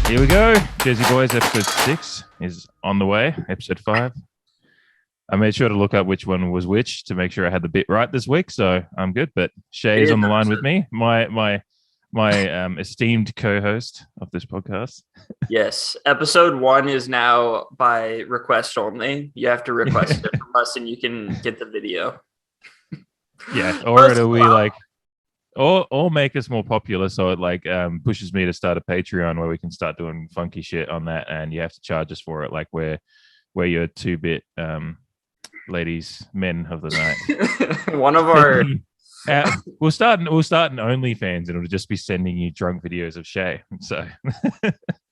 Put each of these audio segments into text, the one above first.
Here we go. Jersey Boys episode 6 is on the way. Episode 5. I made sure to look up which one was which to make sure I had the bit right this week, so I'm good. But Shay is on the line with me, my esteemed co-host of this podcast. Yes, episode 1 is now by request only. You have to request it from us, and you can get the video. Yeah, or it'll be like, or make us more popular, so it like pushes me to start a Patreon where we can start doing funky shit on that, and you have to charge us for it, like we're your 2-bit ladies, men of the night. One of our we'll start an OnlyFans, and it'll just be sending you drunk videos of Shay. So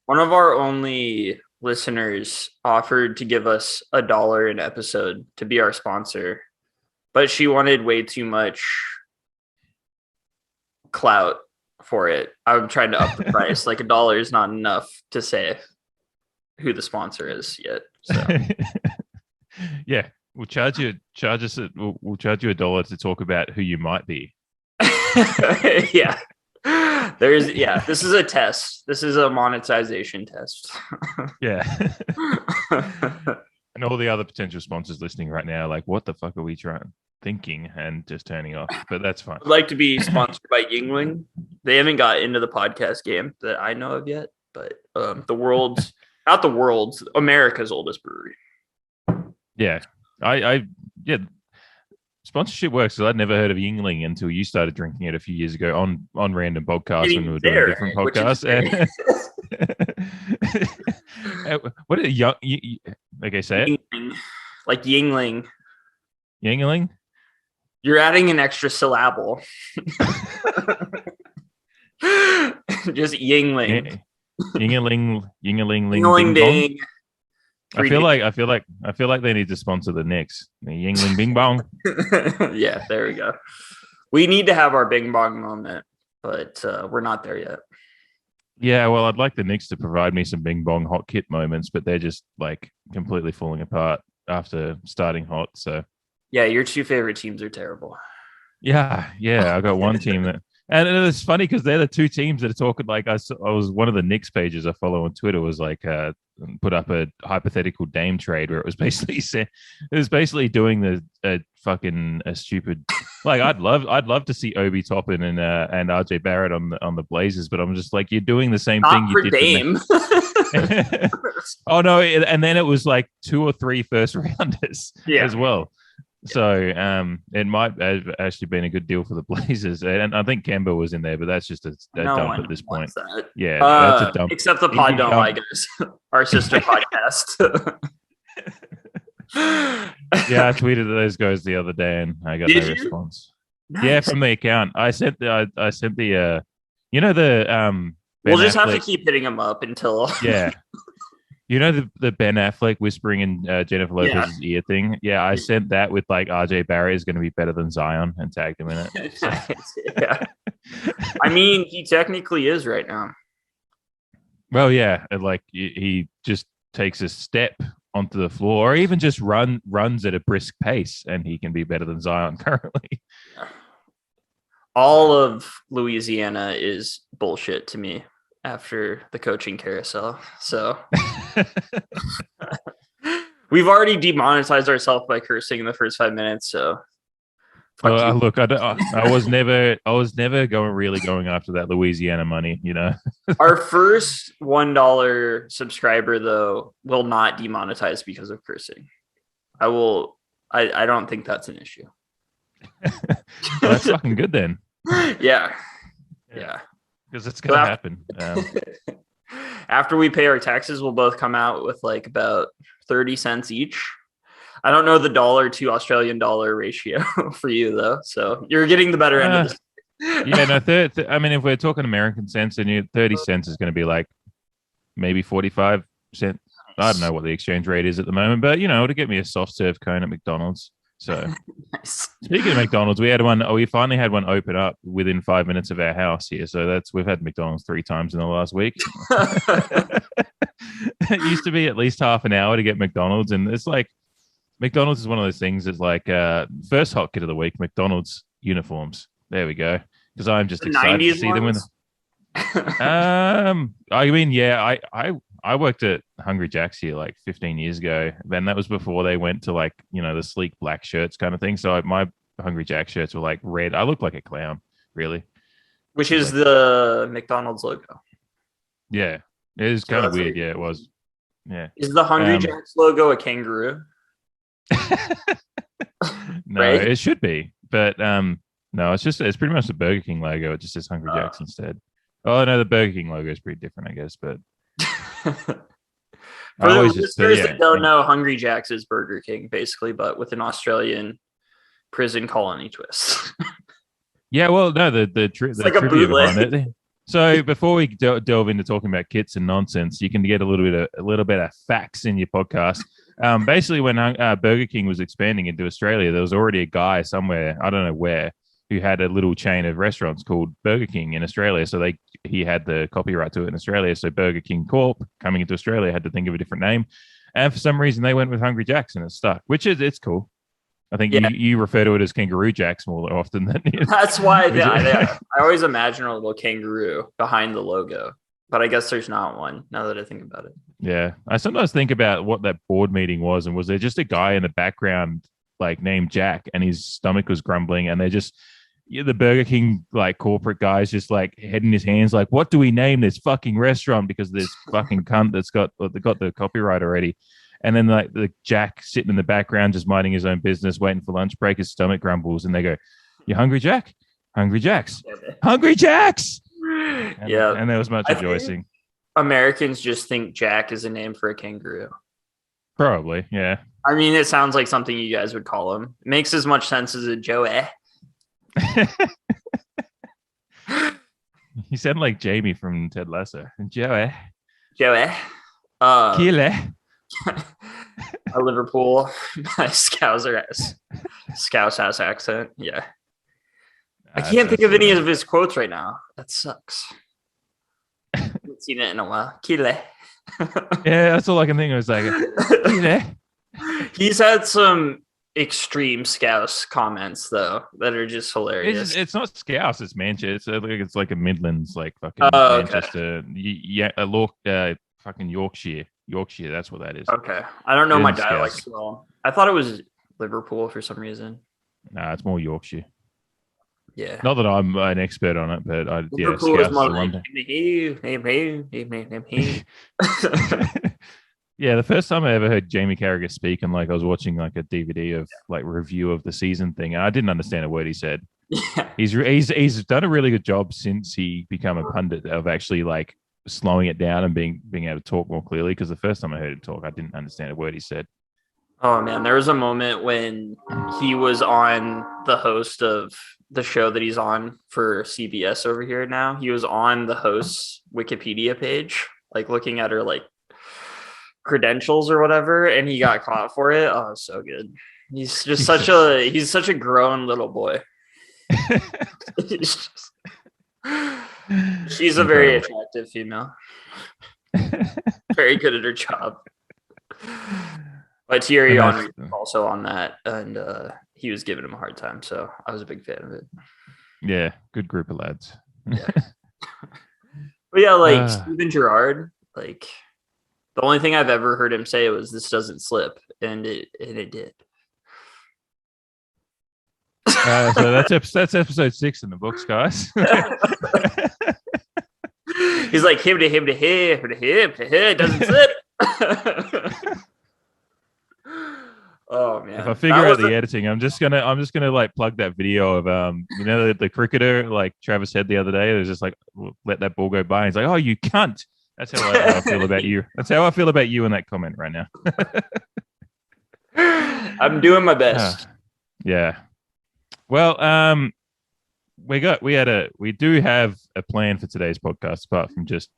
one of our only listeners offered to give us $1 an episode to be our sponsor, but she wanted way too much clout for it. I'm trying to up the price. Like $1 is not enough to say who the sponsor is yet. So yeah, we'll charge you $1 to talk about who you might be. Yeah. This is a test. This is a monetization test. Yeah. And all the other potential sponsors listening right now, like, what the fuck are we thinking and just turning off? But that's fine. I'd like to be sponsored by Yuengling. They haven't got into the podcast game that I know of yet, but America's oldest brewery. Yeah. Sponsorship works, because I'd never heard of Yuengling until you started drinking it a few years ago on random podcasts when we were doing different podcasts. What is it? Okay, say it. Yuengling. Like Yuengling. Yuengling? You're adding an extra syllable. Just Yuengling. Yuengling ding. I feel like they need to sponsor the Knicks. The Yuengling Bing Bong. Yeah, there we go. We need to have our Bing Bong moment, but we're not there yet. Yeah, well, I'd like the Knicks to provide me some Bing Bong hot kit moments, but they're just like completely falling apart after starting hot. So yeah, your 2 favorite teams are terrible. Yeah, I got one team that. And it's funny because they're the 2 teams that are talking. Like I was one of the Knicks pages I follow on Twitter was like put up a hypothetical Dame trade where it was basically doing a stupid, like I'd love to see Obi Toppin and RJ Barrett on the Blazers, but I'm just like, you're doing the same thing you did Dame. Oh no, and then it was like 2 or 3 first rounders as well. So it might have actually been a good deal for the Blazers, and I think Kemba was in there, but that's just a dump at this point. That. Yeah, that's a dump. Except the pod don't like us, our sister podcast. Yeah, I tweeted those guys the other day, and I got no response. Nice. Yeah, from the account, I sent the we'll just have to keep hitting them up until You know the Ben Affleck whispering in Jennifer Lopez's ear thing? Yeah, I sent that with like RJ Barrett is going to be better than Zion and tagged him in it. So. Yeah. I mean, he technically is right now. Well, yeah, like he just takes a step onto the floor, or even just runs at a brisk pace, and he can be better than Zion currently. All of Louisiana is bullshit to me after the coaching carousel. So we've already demonetized ourselves by cursing in the first 5 minutes. So look, I was never going after that Louisiana money, you know. Our first $1 subscriber though will not demonetize because of cursing. I don't think that's an issue. Well, that's fucking good then. Yeah. Because it's going to happen. After we pay our taxes, we'll both come out with like about 30 cents each. I don't know the dollar to Australian dollar ratio for you, though. So you're getting the better end of this. Yeah, no, I mean, if we're talking American cents, then 30 cents is going to be like maybe 45 cents. I don't know what the exchange rate is at the moment, but, you know, to get me a soft serve cone at McDonald's. So nice. Speaking of McDonald's, we finally had one open up within 5 minutes of our house here. So we've had McDonald's 3 times in the last week. It used to be at least half an hour to get McDonald's, and it's like McDonald's is one of those things that's like first hot kit of the week, McDonald's uniforms. There we go. Because I'm just excited to see them. I mean, yeah, I worked at Hungry Jack's here like 15 years ago. Then that was before they went to like, the sleek black shirts kind of thing. So my Hungry Jack shirts were like red. I looked like a clown, really. Which It's is like, the McDonald's logo. yeah, it was So kind of that's weird. like, Yeah, it was. Yeah. is the Hungry Um, Jack's logo a kangaroo? no, Right? it should be, but no, it's pretty much the Burger King logo. It just says Hungry Jack's instead. Oh no, the Burger King logo is pretty different, I guess. But I For the always just, but listeners yeah, that don't know, Hungry Jack's is Burger King, basically, but with an Australian prison colony twist. yeah. Well, no, the It's the like a trivia behind bootleg. it. So before we delve into talking about kits and nonsense, you can get a little bit of facts in your podcast. Basically, when Burger King was expanding into Australia, there was already a guy somewhere, I don't know where, who had a little chain of restaurants called Burger King in Australia. So he had the copyright to it in Australia. So Burger King Corp coming into Australia had to think of a different name, and for some reason they went with Hungry Jack's and it stuck, which is it's cool. I think Yeah, you refer to it as Kangaroo Jacks more often than that's why which I always imagine a little kangaroo behind the logo, but I guess there's not one now that I think about it. yeah. I sometimes think about what that board meeting was, and was there just a guy in the background like named Jack, and his stomach was grumbling, and they just the Burger King like corporate guys just like head in his hands, like, what do we name this fucking restaurant? Because this fucking cunt that's got the copyright already. And then like the Jack sitting in the background, just minding his own business, waiting for lunch break. His stomach grumbles, and they go, "You hungry, Jack? Hungry Jacks, Hungry Jacks." Yeah, And there was much I think rejoicing. Americans just think Jack is a name for a kangaroo. Probably, yeah. I mean, it sounds like something you guys would call him. It makes as much sense as a Joey. You sound like Jamie from Ted Lasso. Joey, Joey. Killer. A Liverpool, my Scouse ass accent. Yeah. I can't think of any of his quotes right now. That sucks. I haven't seen it in a while. Kile. Yeah, that's all I can think of. It's like, Killer. He's had some extreme Scouse comments though that are just hilarious. It's not Scouse, it's Manchester. It's like a Midlands, like fucking Manchester. Yeah, fucking Yorkshire. Yorkshire, that's what that is. Okay. I don't know my Scouse. dialects well. I thought it was Liverpool for some reason. Nah, it's more Yorkshire. Yeah. Not that I'm an expert on it, but Liverpool is more Scouse like yeah, the first time I ever heard Jamie Carragher speak, and like I was watching like a DVD of like review of the season thing, and I didn't understand a word he said. Yeah. He's done a really good job since he became a pundit of actually like slowing it down and being able to talk more clearly. Because the first time I heard him talk, I didn't understand a word he said. Oh man, there was a moment when he was on the host of the show that he's on for CBS over here now. He was on the host's Wikipedia page, like looking at her like credentials or whatever, and he got caught for it. Oh, so good. He's just such a grown little boy. She's a very attractive female. Very good at her job. But Thierry Henry was also on that, and he was giving him a hard time, so I was a big fan of it. Yeah, good group of lads. Yeah. But yeah, like Steven Gerrard, like the only thing I've ever heard him say was "This doesn't slip," and it did. So that's episode 6 in the books, guys. He's like hip to hip to hip to hip to hip, it doesn't slip. Oh man! If I figure out the editing, I'm just gonna like plug that video of the cricketer like Travis said the other day. It was just like, let that ball go by. He's like, oh, you cunt. That's how I feel about you. That's how I feel about you in that comment right now. I'm doing my best. Yeah. Well, we do have a plan for today's podcast, apart from just.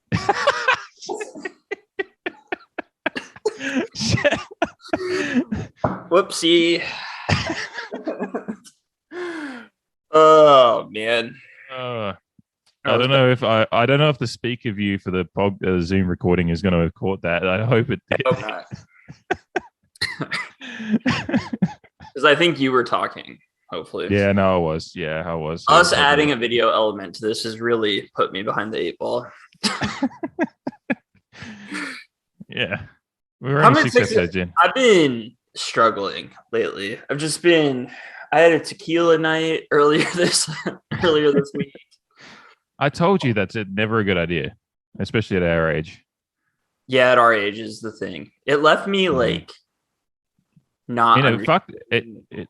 Whoopsie. Oh man. I don't know if the speaker view for the Zoom recording is going to record that. I hope it did. Because I think you were talking. hopefully. Yeah, no, I was. Yeah, I was. So Us probably. adding a video element to this has really put me behind the eight ball. Yeah, we were How only many 6 sixes? episodes in. I've been struggling lately. I had a tequila night earlier this week. I told you that's never a good idea, especially at our age. Yeah, at our age is the thing. It left me Mhm. like not Fuck it. understanding.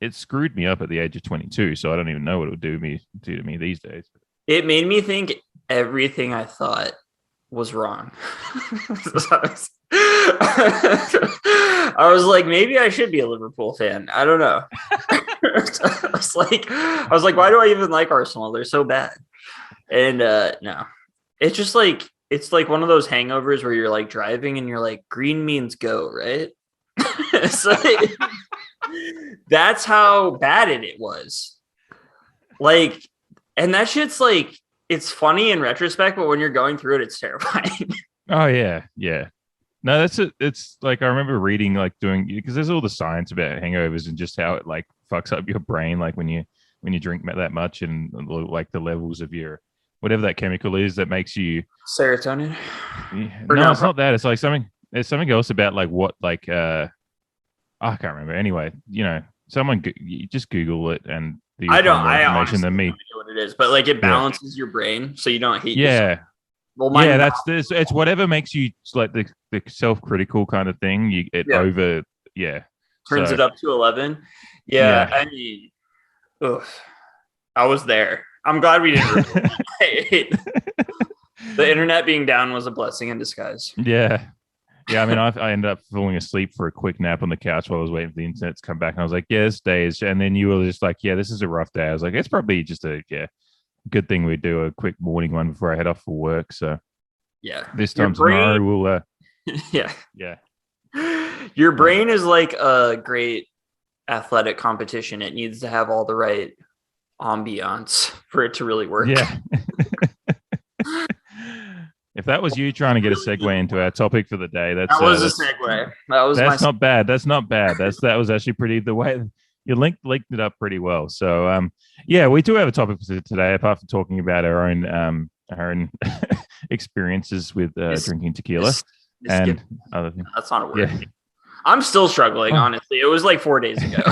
It screwed me up at the age of 22, so I don't even know what it would do to me these days. It made me think everything I thought was wrong. I was like, maybe I should be a Liverpool fan. I don't know. I was like, why do I even like Arsenal? They're so bad. And no, it's just like it's like one of those hangovers where you're like driving and you're like, green means go, right? It's like, that's how bad it was. Like, and that shit's like, it's funny in retrospect, but when you're going through it, it's terrifying. Oh yeah, yeah. No, that's it. It's like I remember reading like doing because there's all the science about hangovers and just how it like fucks up your brain like when you drink that much and like the levels of your whatever that chemical is that makes you. Serotonin. Or No, no, it's not that. It's like something. There's something else about like what like I can't remember. Anyway, you just Google it and I you'll don't. find more I information honestly than have no me. idea what it is, but like it Yeah, balances your brain so you don't hate yourself. yeah, Well, yeah. mine That's this. It's whatever makes you like the self-critical kind of thing. yeah Yeah. turns So it up to 11. Yeah, yeah, I mean, ugh, I was there. I'm glad we didn't. The internet being down was a blessing in disguise. yeah. Yeah, I mean, I ended up falling asleep for a quick nap on the couch while I was waiting for the internet to come back, and I was like, "Yeah, this day is." And then you were just like, "Yeah, this is a rough day." I was like, "It's probably just a good thing we do a quick morning one before I head off for work." So Yeah, this your time tomorrow, brain. we'll Yeah, yeah, your uh, brain is like a great athletic competition. It needs to have all the right ambiance for it to really work. yeah. If that was you trying to get a segue into our topic for the day, That was a segue. That was my. that's not bad. That's not bad. That was actually pretty the way you linked it up pretty well. So yeah, we do have a topic for today, apart from talking about our own experiences with drinking tequila and Misgiving. other things. That's not a word. Yeah. I'm still struggling, Oh. honestly. It was like 4 days ago.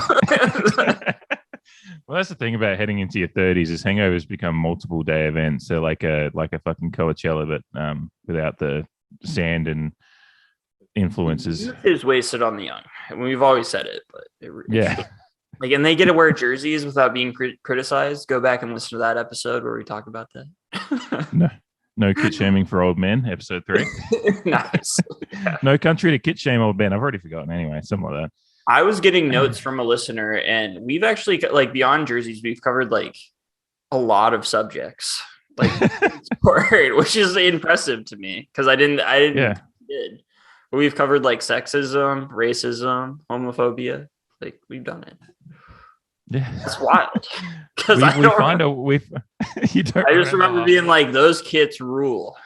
Well, that's the thing about heading into your 30s is hangovers become multiple day events. They're like a fucking Coachella, but without the sand and influences. Youth is wasted on the young. And we've always said it, but Yeah. like, and they get to wear jerseys without being criticized. Go back and listen to that episode where we talk about that. No kit shaming for old men, episode 3. Nice. Yeah. No country to kit shame old men. I've already forgotten anyway, something like that. I was getting notes from a listener, and we've actually like beyond jerseys, we've covered like a lot of subjects, like sport, which is impressive to me because I didn't Yeah. did. But we've covered like sexism, racism, homophobia. Like we've done it. Yeah. It's wild because we, I we don't. find a we you don't I just remember being like, those kits rule.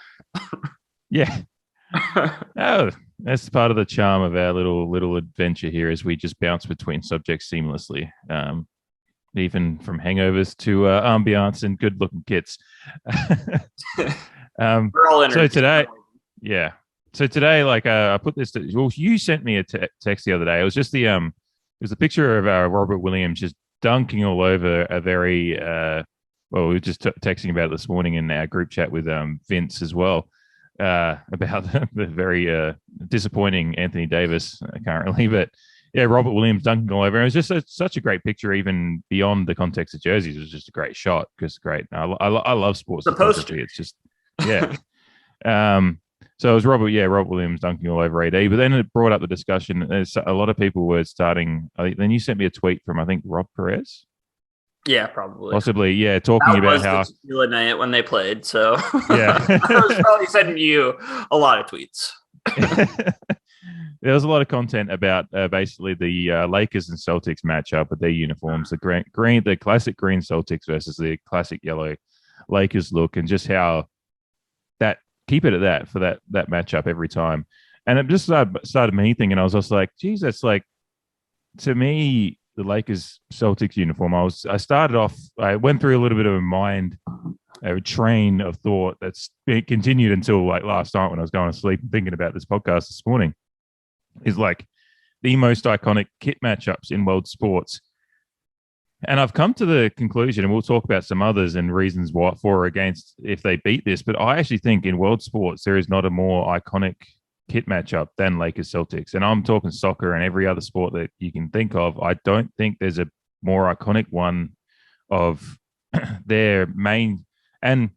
yeah. Oh, that's part of the charm of our little adventure here is we just bounce between subjects seamlessly. Even from hangovers to ambiance and good looking kits. We're all in. So today, yeah. So today, like I put this. Well, you sent me a text the other day. It was just it was a picture of Robert Williams just dunking all over a very. Well, we were just texting about it this morning in our group chat with Vince as well about the very disappointing Anthony Davis currently, but. Yeah, Robert Williams dunking all over. It was just such a great picture, even beyond the context of jerseys. It was just a great shot. Because great, I love sports photography. It's just yeah. So it was Robert Williams dunking all over AD. But then it brought up the discussion. There's a lot of people were starting. Then you sent me a tweet from I think Rob Perez. Yeah, probably. Possibly, yeah, talking that about was how the tequila night when they played. So yeah, I was probably sending you a lot of tweets. There was a lot of content about basically the Lakers and Celtics matchup with their uniforms, the the classic green Celtics versus the classic yellow Lakers look, and just how that keep it at that for that matchup every time. And it just started me thinking, I was just like, geez, that's like to me, the Lakers Celtics uniform, I started off. I went through a little bit of a train of thought that's continued until like last night when I was going to sleep and thinking about this podcast this morning. Is like the most iconic kit matchups in world sports. And I've come to the conclusion, and we'll talk about some others and reasons why for or against if they beat this. But I actually think in world sports, there is not a more iconic kit matchup than Lakers Celtics. And I'm talking soccer and every other sport that you can think of. I don't think there's a more iconic one of their main. And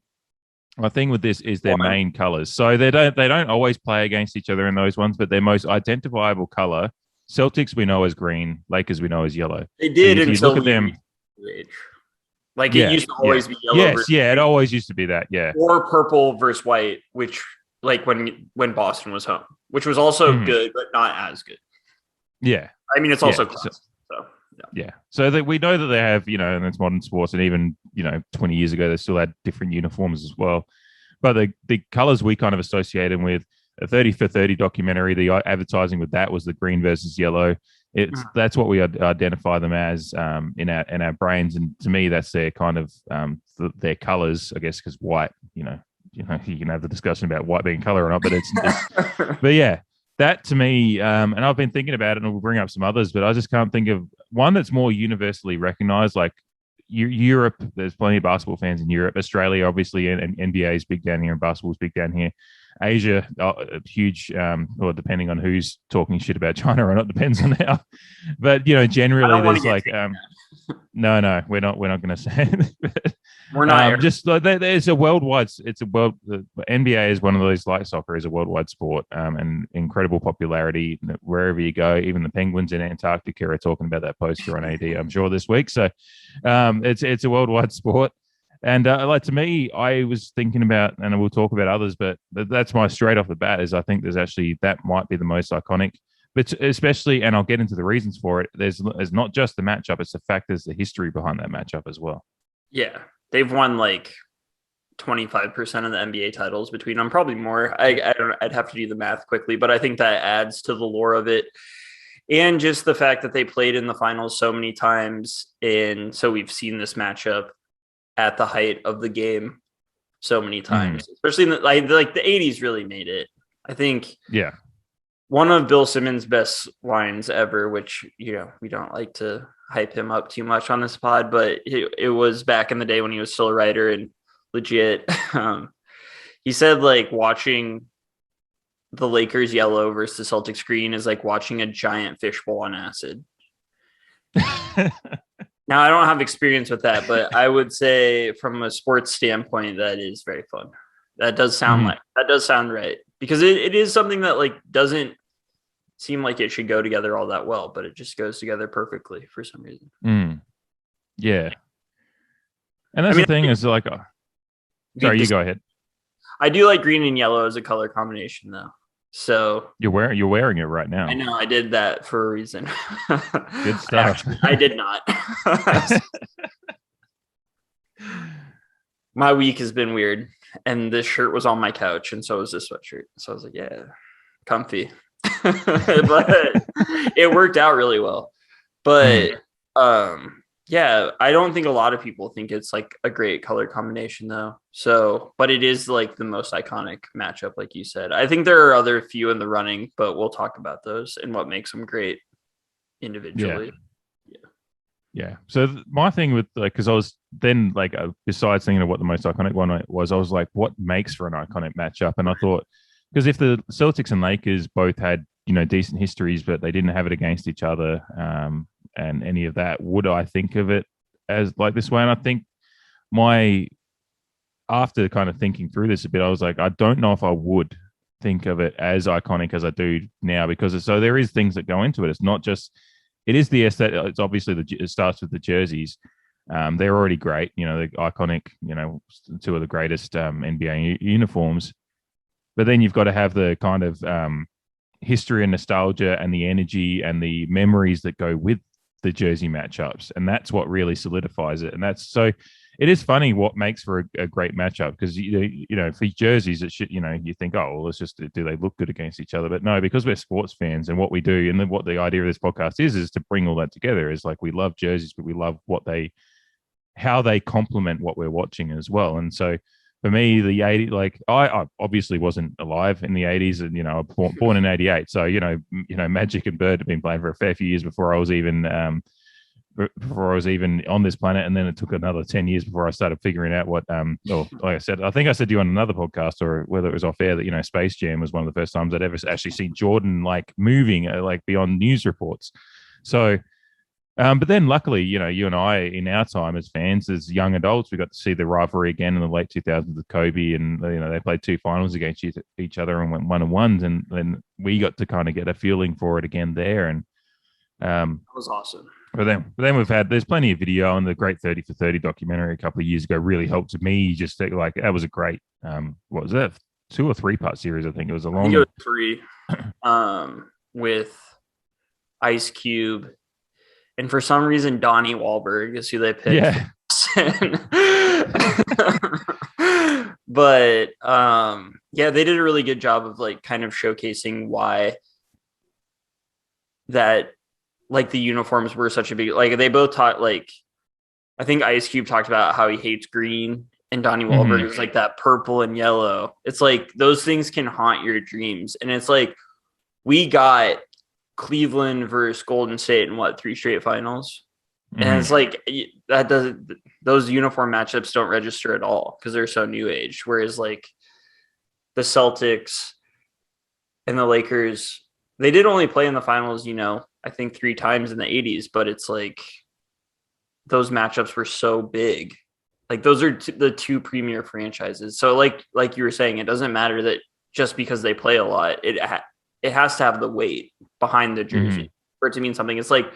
my thing with this is their main colors. So they don't always play against each other in those ones, but their most identifiable color. Celtics we know as green, Lakers we know as yellow. They did so until look at them. Like it used to always be yellow. Yes, it always used to be that. Yeah, or purple versus white, which like when Boston was home, which was also good, but not as good. Yeah, I mean it's also classic. So that we know that they have, and it's modern sports, and even 20 years ago they still had different uniforms as well. But the colors we kind of associate them with. A 30 for 30 documentary, the advertising with that was the green versus yellow. That's what we identify them as in our brains, and to me, that's their kind of their colors, I guess, because white. You can have the discussion about white being color or not, but it's but yeah, that to me, and I've been thinking about it, and we'll bring up some others, but I just can't think of one that's more universally recognized. Like Europe, there's plenty of basketball fans in Europe. Australia, obviously, and NBA is big down here, and basketball is big down here. Asia, huge, or depending on who's talking shit about China or not, depends on how. But generally, there's like, no, we're not going to say it. We're not. Just like there's a worldwide. The NBA is one of those, like soccer is a worldwide sport, and incredible popularity wherever you go. Even the Penguins in Antarctica are talking about that poster on AD, I'm sure, this week. So, it's a worldwide sport. And like to me, I was thinking about, and we'll talk about others, but that's my straight off the bat is I think there's actually that might be the most iconic, but especially, and I'll get into the reasons for it. There's not just the matchup; it's the fact there's the history behind that matchup as well. Yeah, they've won like 25% of the NBA titles between them, probably more. I don't. I'd have to do the math quickly, but I think that adds to the lore of it. And just the fact that they played in the finals so many times, and so we've seen this matchup at the height of the game so many times, especially in the 80s really made it. I think one of Bill Simmons' best lines ever, which, we don't like to hype him up too much on this pod, but it was back in the day when he was still a writer and legit. He said like watching the Lakers yellow versus Celtics green is like watching a giant fishbowl on acid. Now, I don't have experience with that, but I would say from a sports standpoint, that is very fun. That does sound right, because it is something that like doesn't seem like it should go together all that well, but it just goes together perfectly for some reason. Yeah. And that's the thing is like, sorry, you go ahead. I do like green and yellow as a color combination though. So you're wearing it right now. I know I did that for a reason. Good stuff. I did not. My week has been weird, and this shirt was on my couch, and so was this sweatshirt. So I was like, yeah, comfy. But it worked out really well. But yeah, I don't think a lot of people think it's like a great color combination though. So, but it is like the most iconic matchup, like you said. I think there are other few in the running, but we'll talk about those and what makes them great individually. Yeah. So my thing with like, because I was then like, besides thinking of what the most iconic one was, I was like, what makes for an iconic matchup? And I thought, because if the Celtics and Lakers both had decent histories, but they didn't have it against each other, and any of that, would I think of it as like this way? And I think after kind of thinking through this a bit, I was like, I don't know if I would think of it as iconic as I do now, because so there is things that go into it. It's not just, it is the aesthetic. It's obviously it starts with the jerseys. They're already great, the iconic, two of the greatest NBA uniforms. But then you've got to have the kind of history and nostalgia and the energy and the memories that go with the jersey matchups, and that's what really solidifies it. And that's so it is funny what makes for a great matchup because you know for jerseys it should, you know, you think, oh well, it's just, do they look good against each other? But no, because we're sports fans and what we do and what the idea of this podcast is to bring all that together. Is like we love jerseys, but we love how they complement what we're watching as well. And so for me, the 80s, like I obviously wasn't alive in the 80s, and you know, born in 88. So you know, Magic and Bird have been playing for a fair few years before I was even on this planet. And then it took another 10 years before I started figuring out what like I said, I think I said to you on another podcast, or whether it was off air, that, you know, Space Jam was one of the first times I'd ever actually seen Jordan like moving like beyond news reports. So but then luckily, you know, you and I in our time as fans, as young adults, we got to see the rivalry again in the late 2000s with Kobe, and you know, they played 2 finals against each other and went 1-1, and then we got to kind of get a feeling for it again there. And that was awesome. But then there's plenty of video, and the Great 30 for 30 documentary a couple of years ago really helped me just think, like, that was a great what was that, 2 or 3 part series? I think it was a long. I think it was 3 with Ice Cube. And for some reason, Donnie Wahlberg is who they picked. Yeah. But yeah, they did a really good job of like kind of showcasing why that, like, the uniforms were such a big, like, they both taught, like, I think Ice Cube talked about how he hates green, and Donnie Wahlberg is like that purple and yellow. It's like those things can haunt your dreams. And it's like we got Cleveland versus Golden State in 3 straight finals. And it's like those uniform matchups don't register at all because they're so new age. Whereas like the Celtics and the Lakers, they did only play in the finals, you know, I think 3 times in the 80s, but it's like those matchups were so big. Like those are the 2 premier franchises. So like you were saying, it doesn't matter that just because they play a lot, it has to have the weight behind the jersey for it to mean something. It's like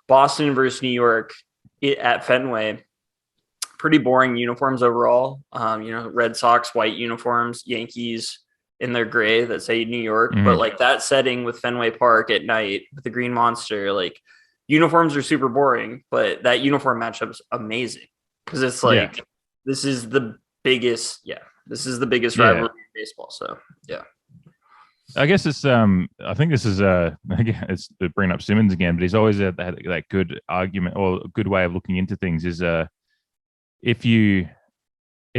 Boston versus New York at Fenway. Pretty boring uniforms overall. You know, Red Sox white uniforms, Yankees in their gray that say New York. But like that setting with Fenway Park at night with the Green Monster, like uniforms are super boring, but that uniform matchup is amazing because it's like this is the biggest rivalry in baseball. So yeah. I guess it's I think this is again, it's bringing up Simmons again, but he's always had that good argument or a good way of looking into things is if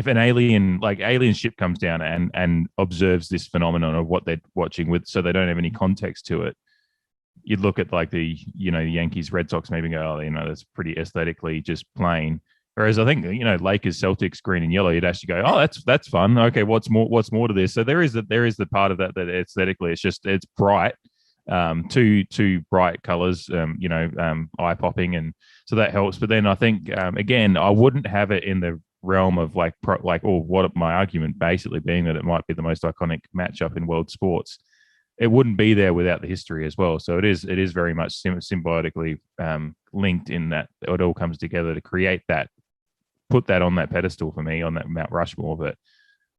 an alien ship comes down and observes this phenomenon of what they're watching with, so they don't have any context to it, you'd look at like the Yankees, Red Sox, maybe go, oh, you know, that's pretty aesthetically just plain. Whereas I think, you know, Lakers, Celtics, green and yellow, you'd actually go, oh, that's fun. Okay, what's more to this? So there is the part of that aesthetically it's bright, two bright colors, eye popping, and so that helps. But then I think again, I wouldn't have it in the realm of what my argument basically being that it might be the most iconic matchup in world sports. It wouldn't be there without the history as well. So it is very much symbiotically linked in that it all comes together to create that. Put that on that pedestal for me, on that Mount Rushmore. But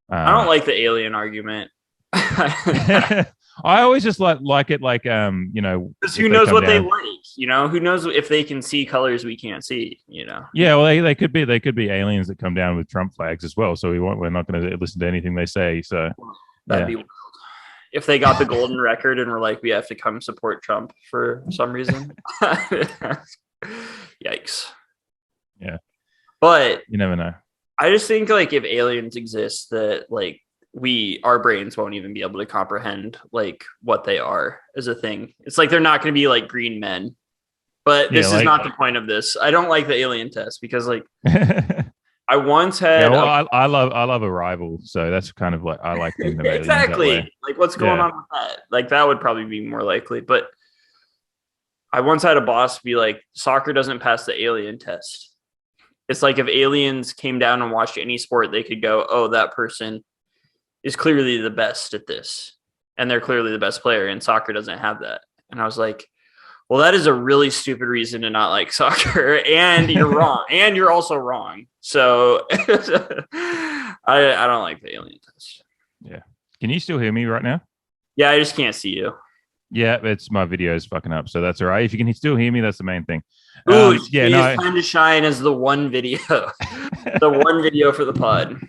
I don't like the alien argument. I always just like it, like because who knows what they like, you know? Who knows if they can see colors we can't see, you know? Yeah, well, they could be aliens that come down with Trump flags as well. So we're not going to listen to anything they say. So that'd be wild. If they got the golden record and were like, we have to come support Trump for some reason. Yikes. Yeah. But you never know. I just think like if aliens exist, that like our brains won't even be able to comprehend like what they are as a thing. It's like they're not going to be like green men. But this is not the point of this. I don't like the alien test because like I once had. Yeah, I love Arrival, so that's kind of like I like thinking of aliens exactly. That way. Like what's going on with that? Like that would probably be more likely. But I once had a boss be like, "Soccer doesn't pass the alien test." It's like if aliens came down and watched any sport, they could go, "Oh, that person is clearly the best at this, and they're clearly the best player." And soccer doesn't have that. And I was like, well, that is a really stupid reason to not like soccer, and you're wrong, and you're also wrong. So I don't like the alien test. Yeah. Can you still hear me right now? Yeah, I just can't see you. Yeah, it's my video is fucking up, so that's all right. If you can still hear me, that's the main thing. Ooh, it's time to shine as the one video. The one video for the pod.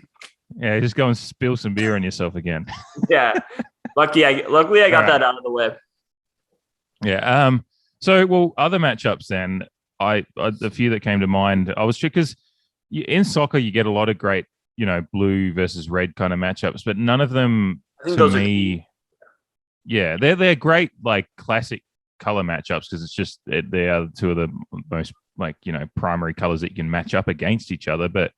Yeah, just go and spill some beer on yourself again. Yeah. Luckily I got that out of the way. Yeah. So, well, other matchups then, the few that came to mind, I was because in soccer you get a lot of great, blue versus red kind of matchups, but none of them to me. Yeah, they're great, like classic color matchups because it's just they are two of the most primary colors that you can match up against each other. But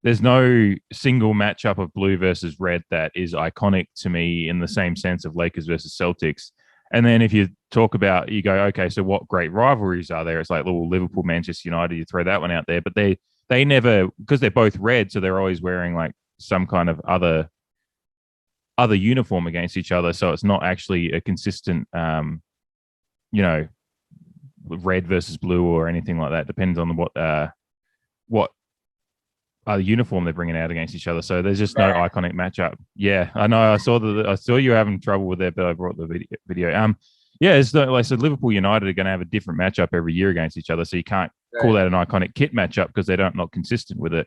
there's no single matchup of blue versus red that is iconic to me in the same sense of Lakers versus Celtics. And then if you talk about, you go, okay, so what great rivalries are there? It's like little Liverpool, Manchester United. You throw that one out there, but they never, because they're both red, so they're always wearing like some kind of other uniform against each other. So it's not actually a consistent, red versus blue or anything like that. Depends on what uniform they're bringing out against each other. So there's just no iconic matchup. Yeah, I know. I saw you having trouble with that, but I brought the video. Yeah, it's like so. Liverpool United are going to have a different matchup every year against each other, so you can't call that an iconic kit matchup because they're not consistent with it.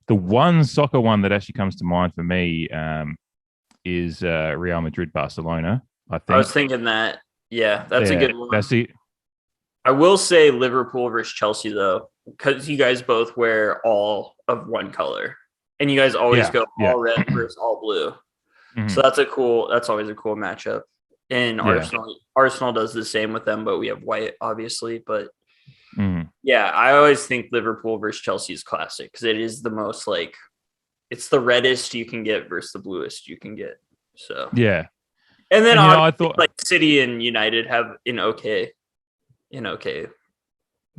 The one soccer one that actually comes to mind for me is Real Madrid Barcelona. I think I was thinking that. Yeah, that's a good one. That's it. I will say Liverpool versus Chelsea though, because you guys both wear all of one color, and you guys always go all red versus all blue. Mm-hmm. So that's always a cool matchup. And Arsenal does the same with them, but we have white, obviously. But yeah, I always think Liverpool versus Chelsea is classic because it is the most it's the reddest you can get versus the bluest you can get. So yeah, and then I thought City and United have an okay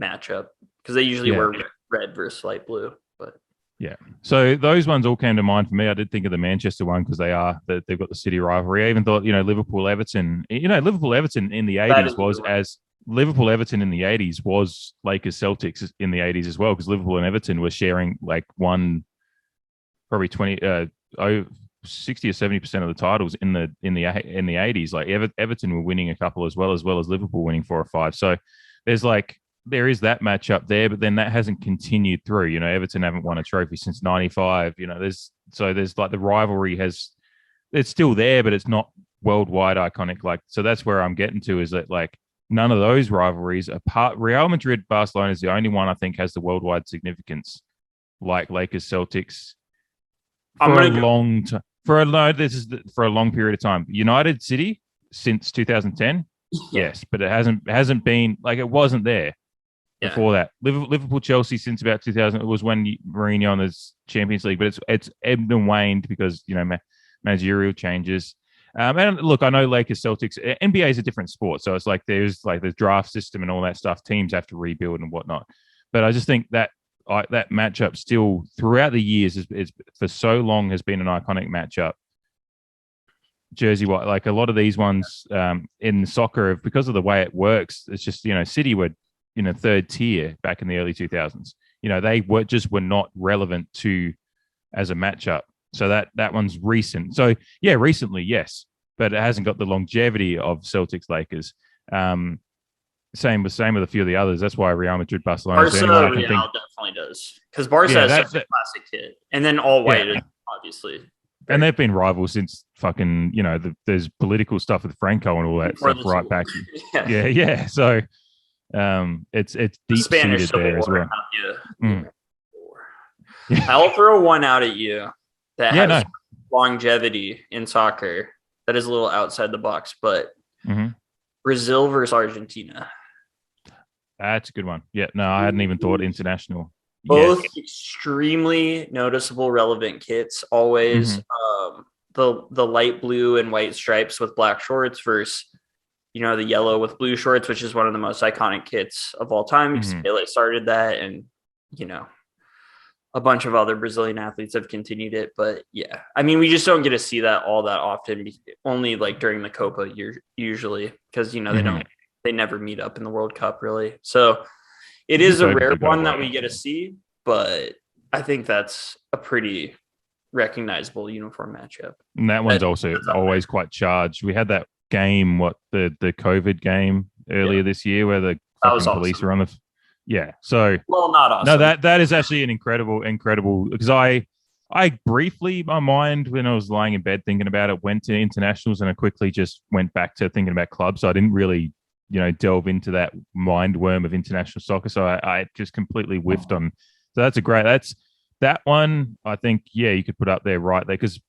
matchup because they usually wear red versus light blue. But yeah, so those ones all came to mind for me. I did think of the Manchester one because they've got the City rivalry. I even thought Liverpool Everton in the 80s Liverpool Everton in the 80s was Lakers Celtics in the 80s as well because Liverpool and Everton were sharing like one probably 60 or 70% of the titles in the 80s. Like Everton were winning a couple as well as Liverpool winning 4 or 5. So there is that matchup there, but then that hasn't continued through. Everton haven't won a trophy since '95. There's like the rivalry it's still there, but it's not worldwide iconic. So that's where I'm getting to is that like none of those rivalries apart. Real Madrid Barcelona is the only one I think has the worldwide significance, like Lakers Celtics. For a long time. For a long period of time. United City since 2010, yes, but it hasn't been like it wasn't there before that. Liverpool Chelsea since about 2000. It was when Mourinho on the Champions League, but it's ebbed and waned because managerial changes. And look, I know Lakers Celtics. NBA is a different sport, so it's like there's the draft system and all that stuff. Teams have to rebuild and whatnot. But I just think that that matchup still throughout the years is for so long has been an iconic matchup. Jersey white, like a lot of these ones in soccer, because of the way it works, it's just City were in a third tier back in the early 2000s. They were not relevant as a matchup. So that one's recent. So yeah, recently yes, but it hasn't got the longevity of Celtics Lakers. Same with a few of the others. That's why Real Madrid Barcelona. Real definitely does because Barca has such a classic kit, and then all white, obviously. And they've been rivals since fucking there's political stuff with Franco and all that stuff right back. Yeah. So it's deep seated there as well. I'll throw one out at you that has longevity in soccer that is a little outside the box, but Brazil versus Argentina. That's a good one. Yeah, no, I hadn't even thought international. Both extremely noticeable, relevant kits. Always the light blue and white stripes with black shorts versus the yellow with blue shorts, which is one of the most iconic kits of all time because Pele started that, and a bunch of other Brazilian athletes have continued it. But yeah, I mean, we just don't get to see that all that often. Only like during the Copa usually because they never meet up in the World Cup really. So it is a rare one that we get to see, but I think that's a pretty recognizable uniform matchup. And that one's also always quite charged. We had that game, the COVID game earlier this year where the police were on Yeah. So Well, not no, awesome. that is actually an incredible because I briefly, my mind, when I was lying in bed thinking about it, went to internationals and I quickly just went back to thinking about clubs. So I didn't really, delve into that mind worm of international soccer. So I just completely whiffed on. So that's that one. I think, yeah, you could put up there right there because,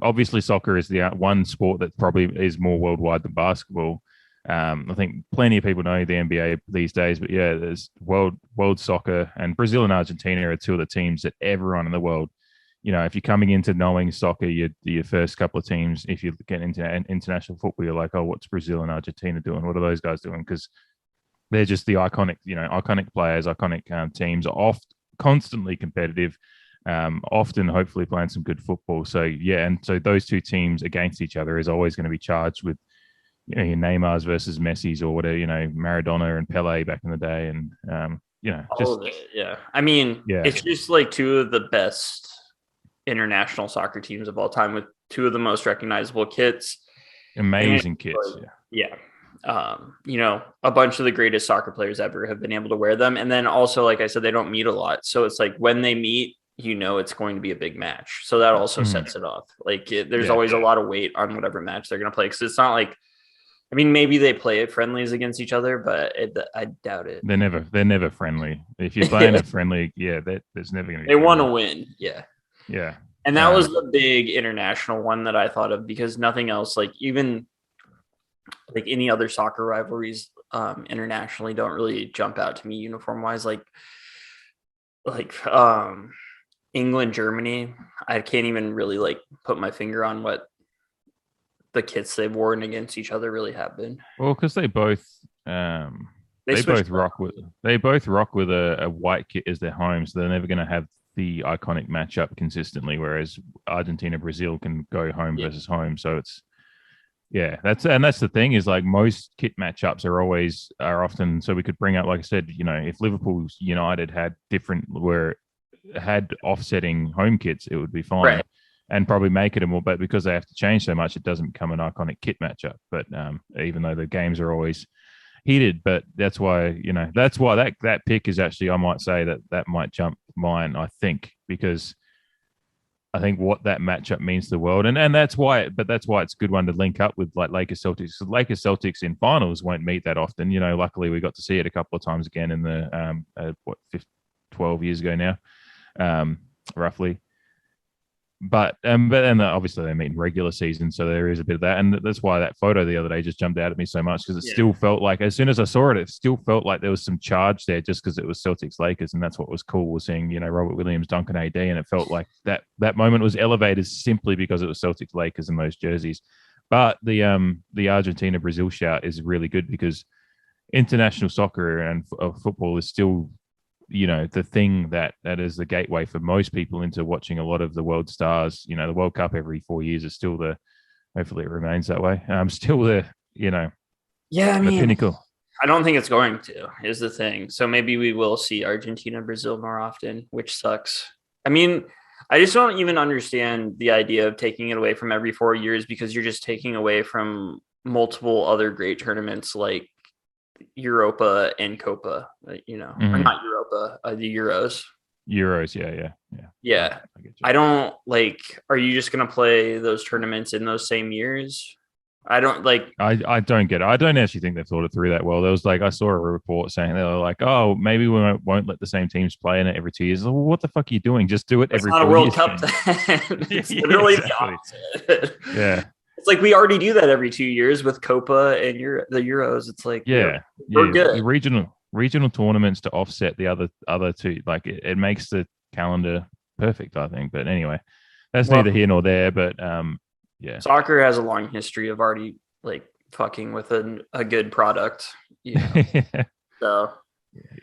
obviously soccer is the one sport that probably is more worldwide than basketball. I think plenty of people know the NBA these days, but yeah, there's world soccer, and Brazil and Argentina are two of the teams that everyone in the world, if you're coming into knowing soccer, your first couple of teams, if you get into international football, you're like, oh, what's Brazil and Argentina doing? What are those guys doing? Because they're just the iconic players, iconic teams, oft constantly competitive, often hopefully playing some good football. So yeah, and so those two teams against each other is always going to be charged with your Neymar's versus Messi's or whatever, Maradona and Pele back in the day, and All of it, yeah. I mean, yeah, it's just like two of the best international soccer teams of all time with two of the most recognizable kits. amazing kits. Yeah. A bunch of the greatest soccer players ever have been able to wear them. And then also, like I said, they don't meet a lot. So it's like when they meet, it's going to be a big match. So that also sets it off. Like there's always a lot of weight on whatever match they're going to play. Cause it's not like, I mean, maybe they play at friendlies against each other, but I doubt it. They're never friendly. If you're playing a friendly, yeah, there's never going to be. They want to win. Yeah. Yeah. And that was the big international one that I thought of because nothing else, like even like any other soccer rivalries internationally don't really jump out to me uniform wise. Like England, Germany, I can't even really like put my finger on what the kits they've worn against each other really have been. Well, because they both both rock with a white kit as their home, so they're never going to have the iconic matchup consistently. Whereas Argentina, Brazil can go home versus home, so it's that's the thing is like most kit matchups are often. So we could bring up, like I said, if Liverpool's United had offsetting home kits, it would be fine. Right. And probably make it a more, but because they have to change so much, it doesn't become an iconic kit matchup. But even though the games are always heated, but that's why that pick is actually, I might say that might jump mine. I think because I think what that matchup means to the world, and that's why it's a good one to link up with like Lakers Celtics. So Lakers Celtics in finals won't meet that often. Luckily we got to see it a couple of times again in the 12 years ago now, roughly. But then obviously they meet in regular season, so there is a bit of that, and that's why that photo the other day just jumped out at me so much because it still felt like, as soon as I saw it, it still felt like there was some charge there just because it was Celtics Lakers, and that's what was cool. Was seeing Robert Williams, Duncan AD, and it felt like that moment was elevated simply because it was Celtics Lakers in those jerseys. But the Argentina Brazil shout is really good because international soccer and football is still the thing that is the gateway for most people into watching a lot of the world stars. The World Cup every 4 years is still hopefully it remains that way. Still the the pinnacle. I don't think it's going to, is the thing. So maybe we will see Argentina, Brazil more often, which sucks. I mean, I just don't even understand the idea of taking it away from every 4 years because you're just taking away from multiple other great tournaments like Europa and Copa, or not Europa, the Euros. Yeah. I don't are you just going to play those tournaments in those same years? I don't I don't get it. I don't actually think they've thought it through that well. There was I saw a report saying they were like, oh, maybe we won't let the same teams play in it every 2 years. Well, what the fuck are you doing? Just do it every 4 years. It's not a World Cup. It's literally the opposite. Yeah. It's like we already do that every 2 years with Copa and the Euros. It's like we're good. Regional tournaments to offset the other two. Like it makes the calendar perfect, I think. But anyway, that's neither here nor there. But soccer has a long history of already fucking with a good product. So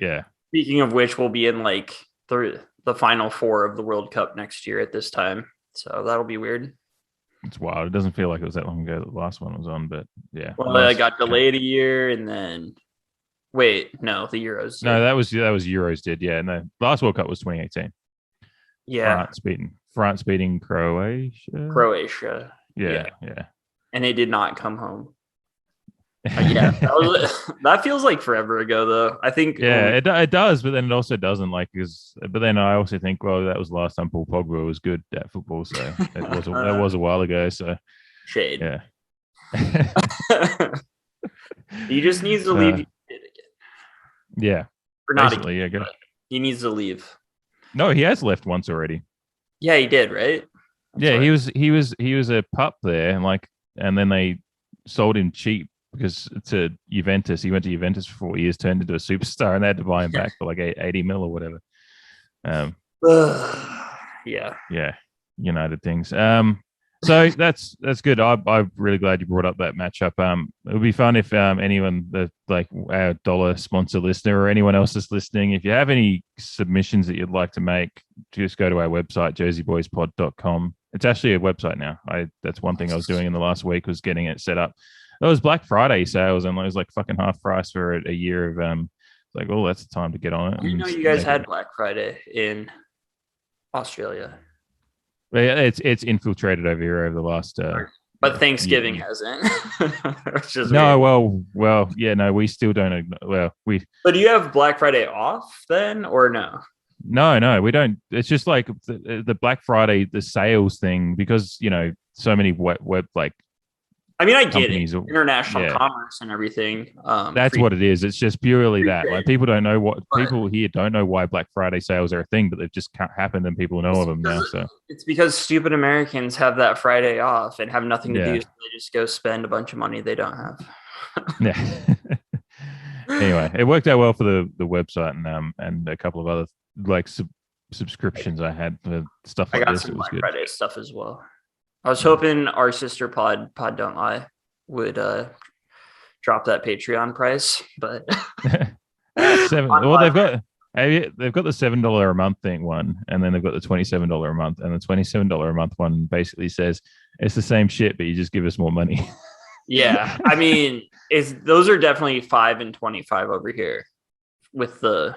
yeah. Speaking of which, we'll be in the final four of the World Cup next year at this time. So that'll be weird. It's wild. It doesn't feel like it was that long ago that the last one was on, but yeah. Well, I got delayed a year, and then the Euros. No, that was Euros did. Yeah, no, last World Cup was 2018. Yeah, France beating Croatia. Croatia. Yeah. And it did not come home. Yeah, that feels like forever ago, though. I think. Yeah, it does, but then it also doesn't. Like, because but then I also think, well, that was the last time Paul Pogba was good at football, so that was a while ago. So Shade. yeah, He just needs to leave. so yeah, Or not again. basically, yeah. Go. He needs to leave. No, he has left once already. Yeah, he did, right? Yeah, Sorry. he was a pup there, and and then they sold him cheap because to Juventus. He went to Juventus for 4 years, turned into a superstar, and they had to buy him back for like 80 mil or whatever. Um, Yeah. yeah, United things. So that's good. I'm really glad you brought up that matchup. It would be fun if anyone that like our dollar sponsor listener or anyone else is listening, if you have any submissions that you'd like to make, just go to our website jerseyboyspod.com. It's actually a website now. That's one thing I was doing in the last week was getting it set up. It was Black Friday sales and it was like fucking half price for a year of like, oh, that's the time to get on it. I didn't know you guys had Black Friday in Australia. But yeah, it's infiltrated over here over the last. But Thanksgiving hasn't. No, well, yeah, no, we still don't. Well, we. But do you have Black Friday off then, or no? No, we don't. It's just like the Black Friday, the sales thing, because so many web like. I mean, I get it. International commerce and everything. That's what it is. It's just purely that. Like people don't know people here don't know why Black Friday sales are a thing, but they've just happened and people know of them now. So it's because stupid Americans have that Friday off and have nothing to do, so they just go spend a bunch of money they don't have. Yeah. Anyway, it worked out well for the website and a couple of other like subscriptions I had for stuff like this. Some it was Black good. Friday stuff as well. I was hoping our sister pod Don't Lie would drop that Patreon price, but well, they've got the $7 a month thing one, and then they've got the $27 a month, and the $27 a month one basically says it's the same shit, but you just give us more money. Yeah, I mean, those are definitely 5 and 25 over here with the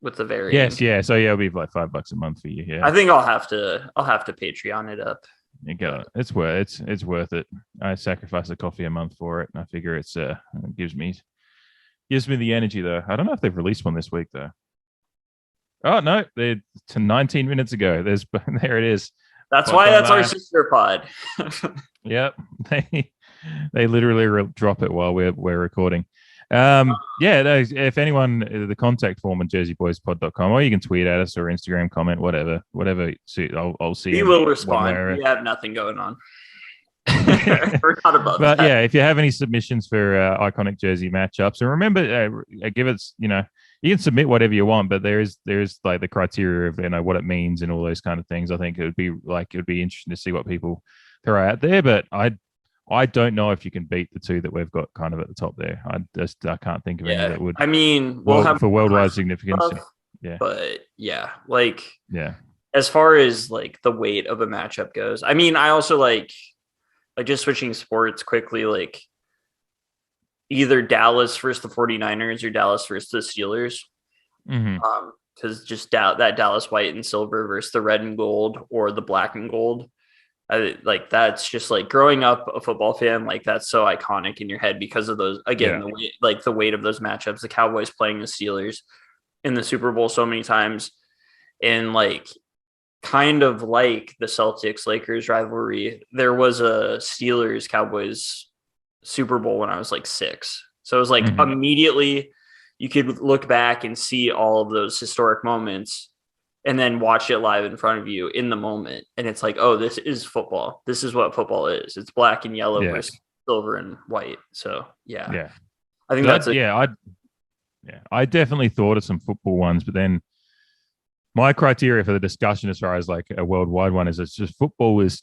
variant. Yes, yeah. So yeah, it'll be like $5 a month for you. Yeah, I think I'll have to Patreon it up. You got it. It's worth it. I sacrifice a coffee a month for it, and I figure it gives me the energy though. I don't know if they've released one this week though. Oh no, they're to 19 minutes ago. There it is. That's why that's our sister pod. Yep, they literally drop it while we're recording. If anyone, the contact form on jerseyboyspod.com, or you can tweet at us or Instagram comment, whatever. I'll see. We will respond. We have nothing going on. We're not above but that. Yeah, if you have any submissions for iconic jersey matchups, and remember, give it. You can submit whatever you want, but there's like the criteria of what it means and all those kind of things. I think it would be interesting to see what people throw out there, but I don't know if you can beat the two that we've got kind of at the top there. I can't think of any that would. I mean, we'll have for worldwide significance. Yeah, but yeah, as far as like the weight of a matchup goes, I mean, I also like just switching sports quickly, like either Dallas versus the 49ers or Dallas versus the Steelers. Mm-hmm. Because just that Dallas white and silver versus the red and gold or the black and gold. That's just like growing up a football fan, like that's so iconic in your head because of those, again, the weight of those matchups, the Cowboys playing the Steelers in the Super Bowl so many times, and like kind of like the Celtics Lakers rivalry, there was a Steelers Cowboys Super Bowl when I was like 6. So it was like immediately you could look back and see all of those historic moments and then watch it live in front of you in the moment. And it's like, oh, this is football. This is what football is. It's black and yellow versus silver and white. So yeah. I think I definitely thought of some football ones, but then my criteria for the discussion as far as like a worldwide one is it's just football's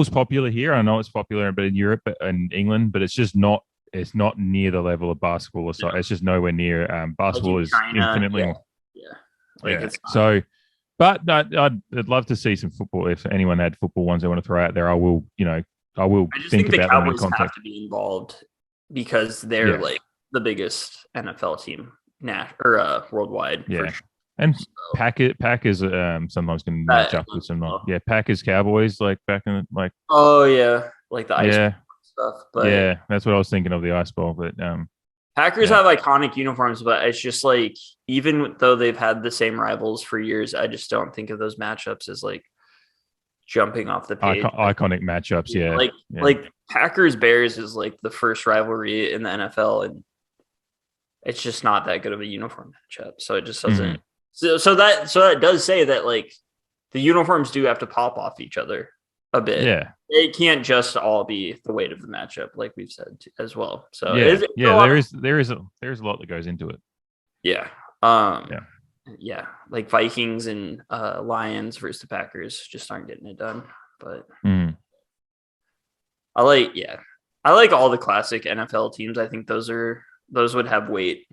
popular here. I know it's popular but in Europe and England, but it's not near the level of basketball or soccer. It's just nowhere near. Basketball is infinitely more. So, but I'd love to see some football. If anyone had football ones they want to throw out there, I will think the about Cowboys them in context. have to be involved because they're like the biggest NFL team worldwide. Yeah. For sure. And Packers sometimes can match up with some. Packers Cowboys like back in like. Oh yeah, like the ice stuff. But yeah, that's what I was thinking of, the Ice Bowl. But Packers yeah. have iconic uniforms, but it's just like even though they've had the same rivals for years, I just don't think of those matchups as like jumping off the page. Iconic matchups, yeah. Like Packers Bears is like the first rivalry in the NFL, and it's just not that good of a uniform matchup. So it just doesn't. So that does say that like the uniforms do have to pop off each other a bit. Yeah, it can't just all be the weight of the matchup, like we've said as well. So there is a lot that goes into it. Yeah. Yeah. Like Vikings and Lions versus the Packers just aren't getting it done. But I like all the classic NFL teams. I think those would have weight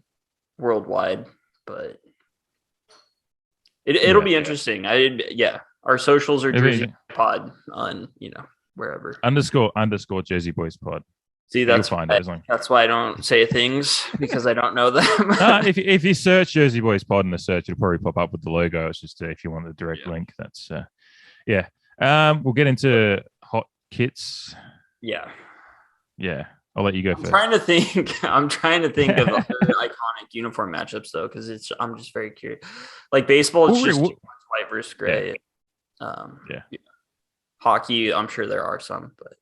worldwide, but it'll be interesting. Our socials are Jersey Pod on, wherever. _ Jersey Boys Pod. See, that's why I don't say things, because I don't know them. If you search Jersey Boys Pod in the search, it'll probably pop up with the logo. It's just if you want the direct link. That's we'll get into hot kits. Yeah. I'll let you go first. I'm trying to think of other iconic uniform matchups though, because I'm just very curious. Like baseball, it's just white versus gray. Hockey, I'm sure there are some, but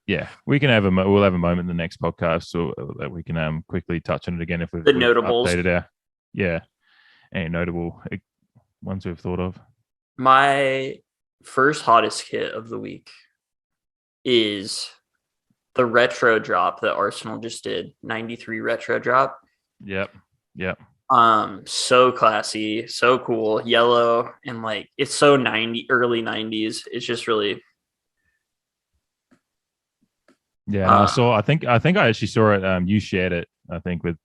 yeah, we can we'll have a moment in the next podcast so that we can quickly touch on it again if we've notables updated any notable ones we've thought of. My first hottest kit of the week is the retro drop that Arsenal just did, 93 retro drop. Yep. So classy, so cool, yellow, and like it's so early 90s. It's just really I think I actually saw it. You shared it, I think, was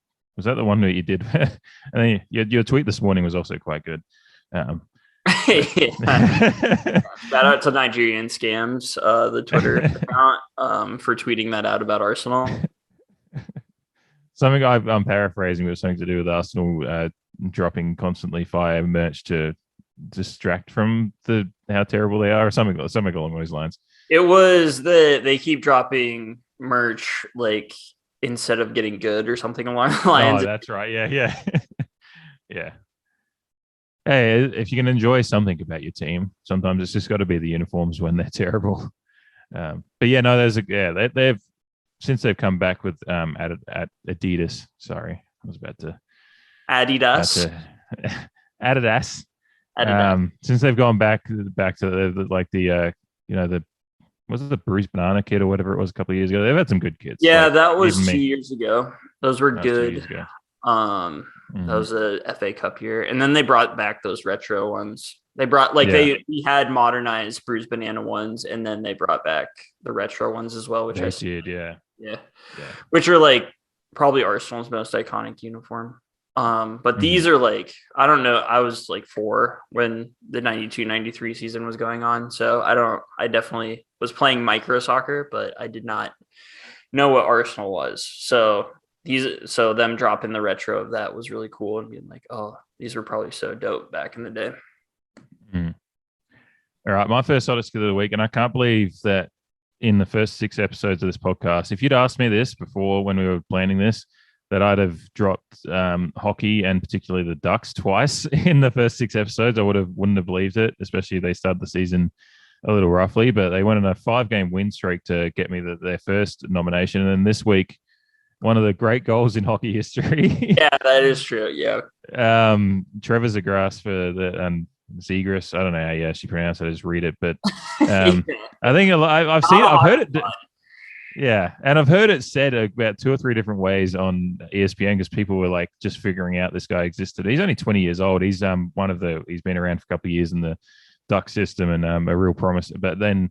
that the one that you did? I think your tweet this morning was also quite good. Shout out to Nigerian Scams, the Twitter account, for tweeting that out about Arsenal. Something I'm paraphrasing, but something to do with Arsenal dropping constantly fire merch to distract from how terrible they are, or something along those lines. It was they keep dropping merch like instead of getting good or something along the lines. Oh, that's right. Yeah. Yeah. Hey, if you can enjoy something about your team, sometimes it's just got to be the uniforms when they're terrible. But yeah, no, they've since they've come back with at Adidas. Sorry, I was about to Adidas. Adidas. Since they've gone back to the was it the Bruce Banana kit or whatever it was a couple of years ago? They've had some good kits. Yeah, that was 2 years ago. Those were good. That was a FA Cup year, and then they brought back those retro ones. They brought we had modernized Bruce Banana ones, and then they brought back the retro ones as well, which I did. Yeah, which are like probably Arsenal's most iconic uniform. But these are like, I don't know. I was like 4 when the 92-93 season was going on. So I definitely was playing micro soccer, but I did not know what Arsenal was. So them dropping the retro of that was really cool, and being like, oh, these were probably so dope back in the day. All right. My first hottest kit of the week. And I can't believe that in the first 6 episodes of this podcast, if you'd asked me this before when we were planning this, that I'd have dropped hockey and particularly the Ducks twice in the first 6 episodes. I wouldn't have believed it, especially they started the season a little roughly, but they went on a 5-game win streak to get me their first nomination. And then this week, one of the great goals in hockey history. Yeah, that is true. Yeah. Trevor Zegras and Zegras. I don't know how you actually pronounce it. I just read it, but I think I've seen it. I've heard it. Yeah, and I've heard it said about 2 or 3 different ways on ESPN because people were like just figuring out this guy existed. He's only 20 years old. He's he's been around for a couple of years in the Duck system and a real promise. But then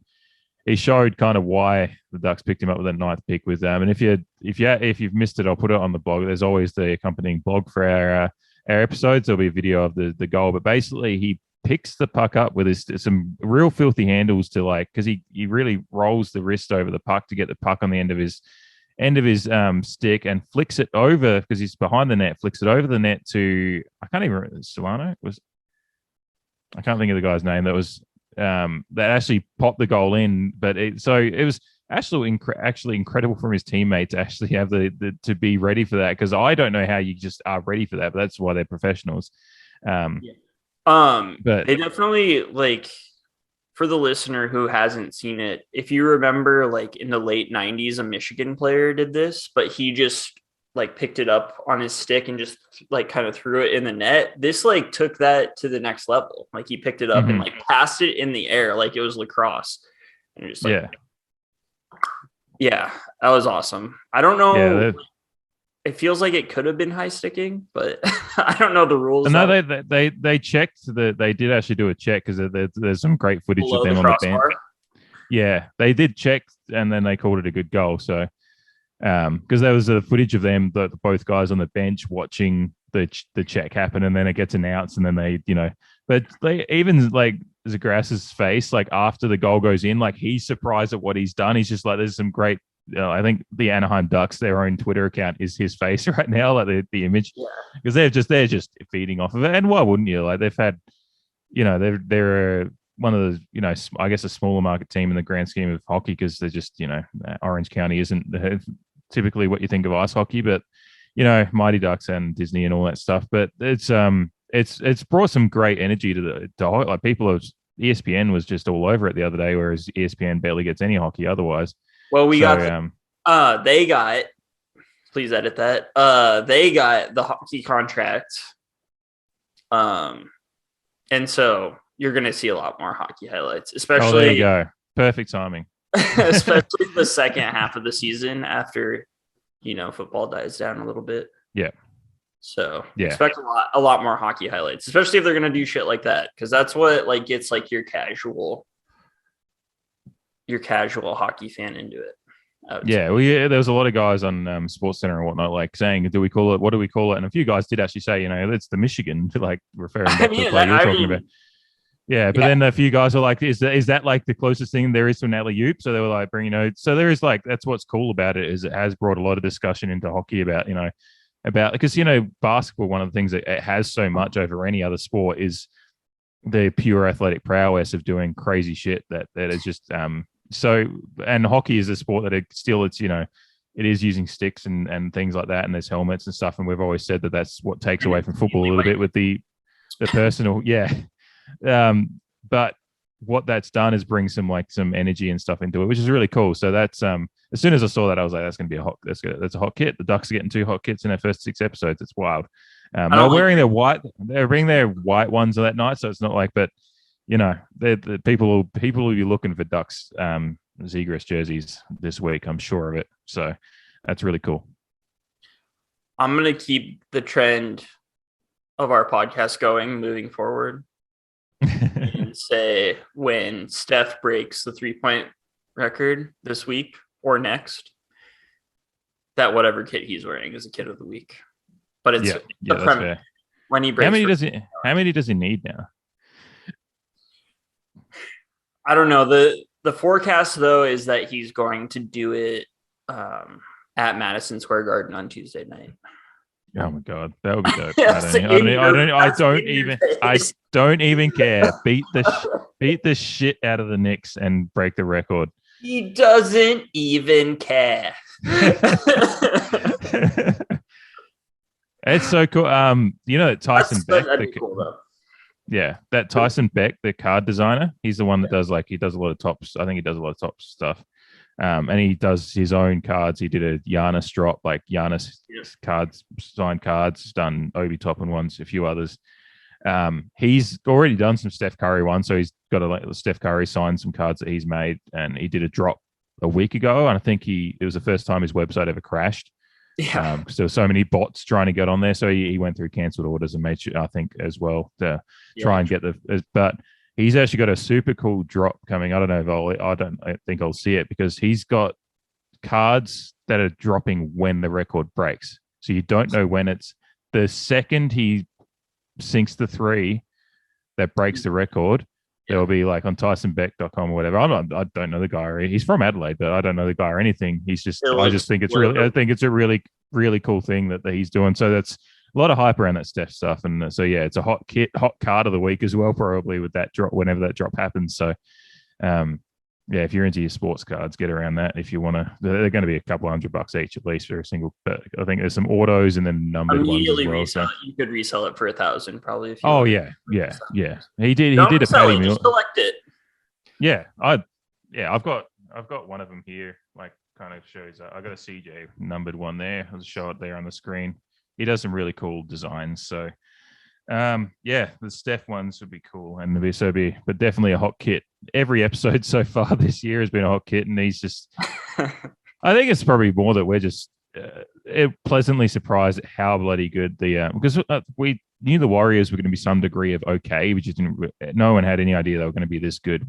he showed kind of why the Ducks picked him up with that 9th pick. With and if you've missed it, I'll put it on the blog. There's always the accompanying blog for our episodes. There'll be a video of the goal, but basically he picks the puck up with some real filthy handles to because he really rolls the wrist over the puck to get the puck on the end of his stick and flicks it over because he's behind the net. Flicks it over the net to I can't even remember, Solano was. I can't think of the guy's name that was that actually popped the goal in, but it was actually incredible from his teammate to actually have the to be ready for that, because I don't know how you just are ready for that, but that's why they're professionals. Yeah. But They definitely like, for the listener who hasn't seen it, if you remember, like in the late 90s, a Michigan player did this, but he just like picked it up on his stick and just like kind of threw it in the net. This like took that to the next level. Like he picked it up and like passed it in the air like it was lacrosse. And just like, yeah, yeah, that was awesome. I don't know. yeah. It feels like it could have been high sticking, but I don't know the rules. No, they checked they did actually do a check, because there's some great footage of them on the bench. Yeah, they did check, and then they called it a good goal. So, because there was a footage of them, both guys on the bench watching the check happen, and then it gets announced, and then they, but they even like Zagras's face, like after the goal goes in, like he's surprised at what he's done. He's just like, there's some great. I think the Anaheim Ducks, their own Twitter account is his face right now, like the image, because they're just feeding off of it. And why wouldn't you? Like they've had, they're one of the, I guess a smaller market team in the grand scheme of hockey, because they're just, Orange County isn't typically what you think of ice hockey, but Mighty Ducks and Disney and all that stuff. But it's brought some great energy to like people have. ESPN was just all over it the other day, whereas ESPN barely gets any hockey otherwise. Well, they got, please edit that. They got the hockey contract. And so you're going to see a lot more hockey highlights, especially. Oh, there you go. Perfect timing. Especially the second half of the season after, football dies down a little bit. Yeah. So expect a lot more hockey highlights, especially if they're going to do shit like that. Cause that's what like gets like your casual hockey fan into it. Yeah, there was a lot of guys on Sports Center and whatnot, like saying, what do we call it? And a few guys did actually say, it's the Michigan, like referring back to the play you're talking about. Yeah, but then a few guys are like, is that like the closest thing there is to an alley-oop? So they were like bringing, so there is like, that's what's cool about it, is it has brought a lot of discussion into hockey about, because, basketball, one of the things that it has so much over any other sport is the pure athletic prowess of doing crazy shit that is just, so, and hockey is a sport that it is using sticks and things like that, and there's helmets and stuff. And we've always said that that's what takes away from football a little bit with the personal, yeah. But what that's done is bring some energy and stuff into it, which is really cool. So that's as soon as I saw that, I was like, that's going to be that's a hot kit. The Ducks are getting 2 hot kits in their first 6 episodes. It's wild. They're wearing they're bringing their white ones that night, so it's not like, but the people will be looking for Ducks Zegras jerseys this week, I'm sure of it. So that's really cool. I'm gonna keep the trend of our podcast going moving forward. And say when Steph breaks the 3-point record this week or next, that whatever kit he's wearing is a kit of the week. But it's the premise. When he breaks, how many does he need now? I don't know. The forecast though is that he's going to do it at Madison Square Garden on Tuesday night. Oh my god, that would be dope. I don't even care. Beat the shit out of the Knicks and break the record. He doesn't even care. It's so cool. Tyson Beck. That'd be cool though. Yeah, that Tyson Beck, the card designer, he's the one that does a lot of tops. I think he does a lot of top stuff. And he does his own cards. He did a Giannis drop, like Giannis cards, signed cards, done Obi Toppin ones, a few others. He's already done some Steph Curry ones, so he's got Steph Curry signed some cards that he's made, and he did a drop a week ago, and I think it was the first time his website ever crashed. Yeah, because there were so many bots trying to get on there, so he went through cancelled orders and made sure, I think, as well to try and get but. He's actually got a super cool drop coming. I don't know if I don't think I'll see it, because he's got cards that are dropping when the record breaks. So you don't know when it's the second he sinks the 3 that breaks the record. There'll be like on TysonBeck.com or whatever. I don't know the guy. He's from Adelaide, but I don't know the guy or anything. I just think it's really, I think it's a really, really cool thing that he's doing. So that's a lot of hype around that Steph stuff. And so, yeah, it's a hot card of the week as well, probably with that drop, whenever that drop happens. So, yeah, if you're into your sports cards, get around that. If you want to, they're going to be a couple $100 each at least for a single. But I think there's some autos and then numbered ones as well. So you could resell it for $1,000 probably if you. Oh yeah. He did. Don't He did a sell Paddy it, Mills. just collect it. Yeah, I've got one of them here. Like, kind of shows. I got a CJ numbered one there. I'll show it there on the screen. He does some really cool designs. So, yeah, the Steph ones would be cool, and but definitely a hot kit. Every episode so far this year has been a hot kit, and he's just. I think it's probably more that we're just pleasantly surprised at how bloody good because we knew the Warriors were going to be some degree of okay. We just didn't. No one had any idea they were going to be this good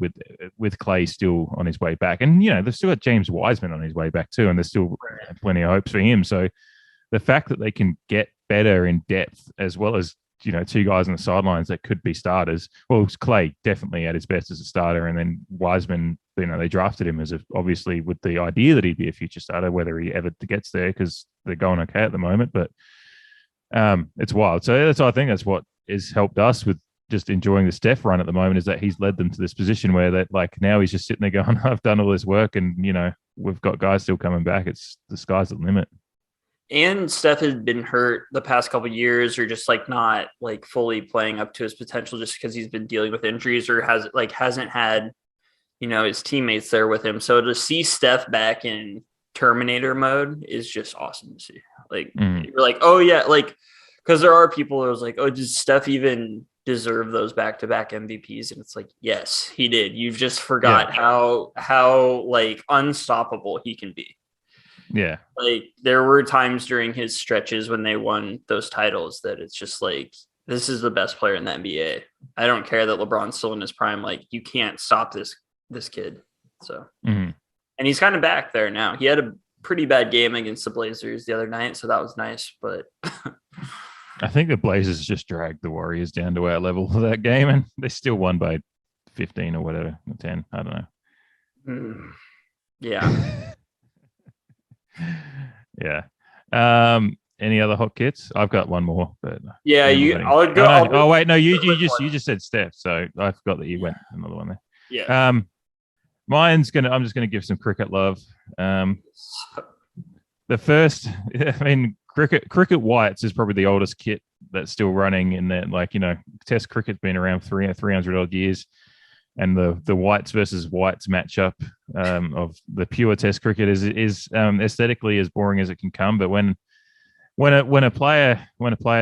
with Clay still on his way back, and they've still got James Wiseman on his way back too, and there's still plenty of hopes for him. So the fact that they can get better in depth as well as two guys on the sidelines that could be starters. Well, Clay definitely at his best as a starter, and then Wiseman, they drafted him as obviously with the idea that he'd be a future starter, whether he ever gets there because they're going okay at the moment. But it's wild. So I think that's what has helped us with just enjoying the Steph run at the moment, is that he's led them to this position where that now he's just sitting there going, I've done all this work, and we've got guys still coming back. It's the sky's the limit. And Steph has been hurt the past couple of years, or just not fully playing up to his potential, just because he's been dealing with injuries, or hasn't had, his teammates there with him. So to see Steph back in Terminator mode is just awesome to see. You're like, oh yeah, because there are people who was like, oh, does Steph even deserve those back-to-back MVPs? And it's like, yes, he did. You've just forgot how unstoppable he can be. Yeah. There were times during his stretches when they won those titles that it's just this is the best player in the NBA. I don't care that LeBron's still in his prime. You can't stop this kid. So, and he's kind of back there now. He had a pretty bad game against the Blazers the other night, so that was nice. But I think the Blazers just dragged the Warriors down to our level for that game, and they still won by 15 or whatever, 10. I don't know. Yeah. Yeah. Any other hot kits? I've got one more, but yeah, I'll go. Oh wait, no, you just said Steph, so I forgot that you went another one there. Yeah. I'm just gonna give some cricket love. The first, cricket whites is probably the oldest kit that's still running in that. Test cricket's been around 300 odd years. And the whites versus whites matchup of the pure Test cricket is aesthetically as boring as it can come. But when a player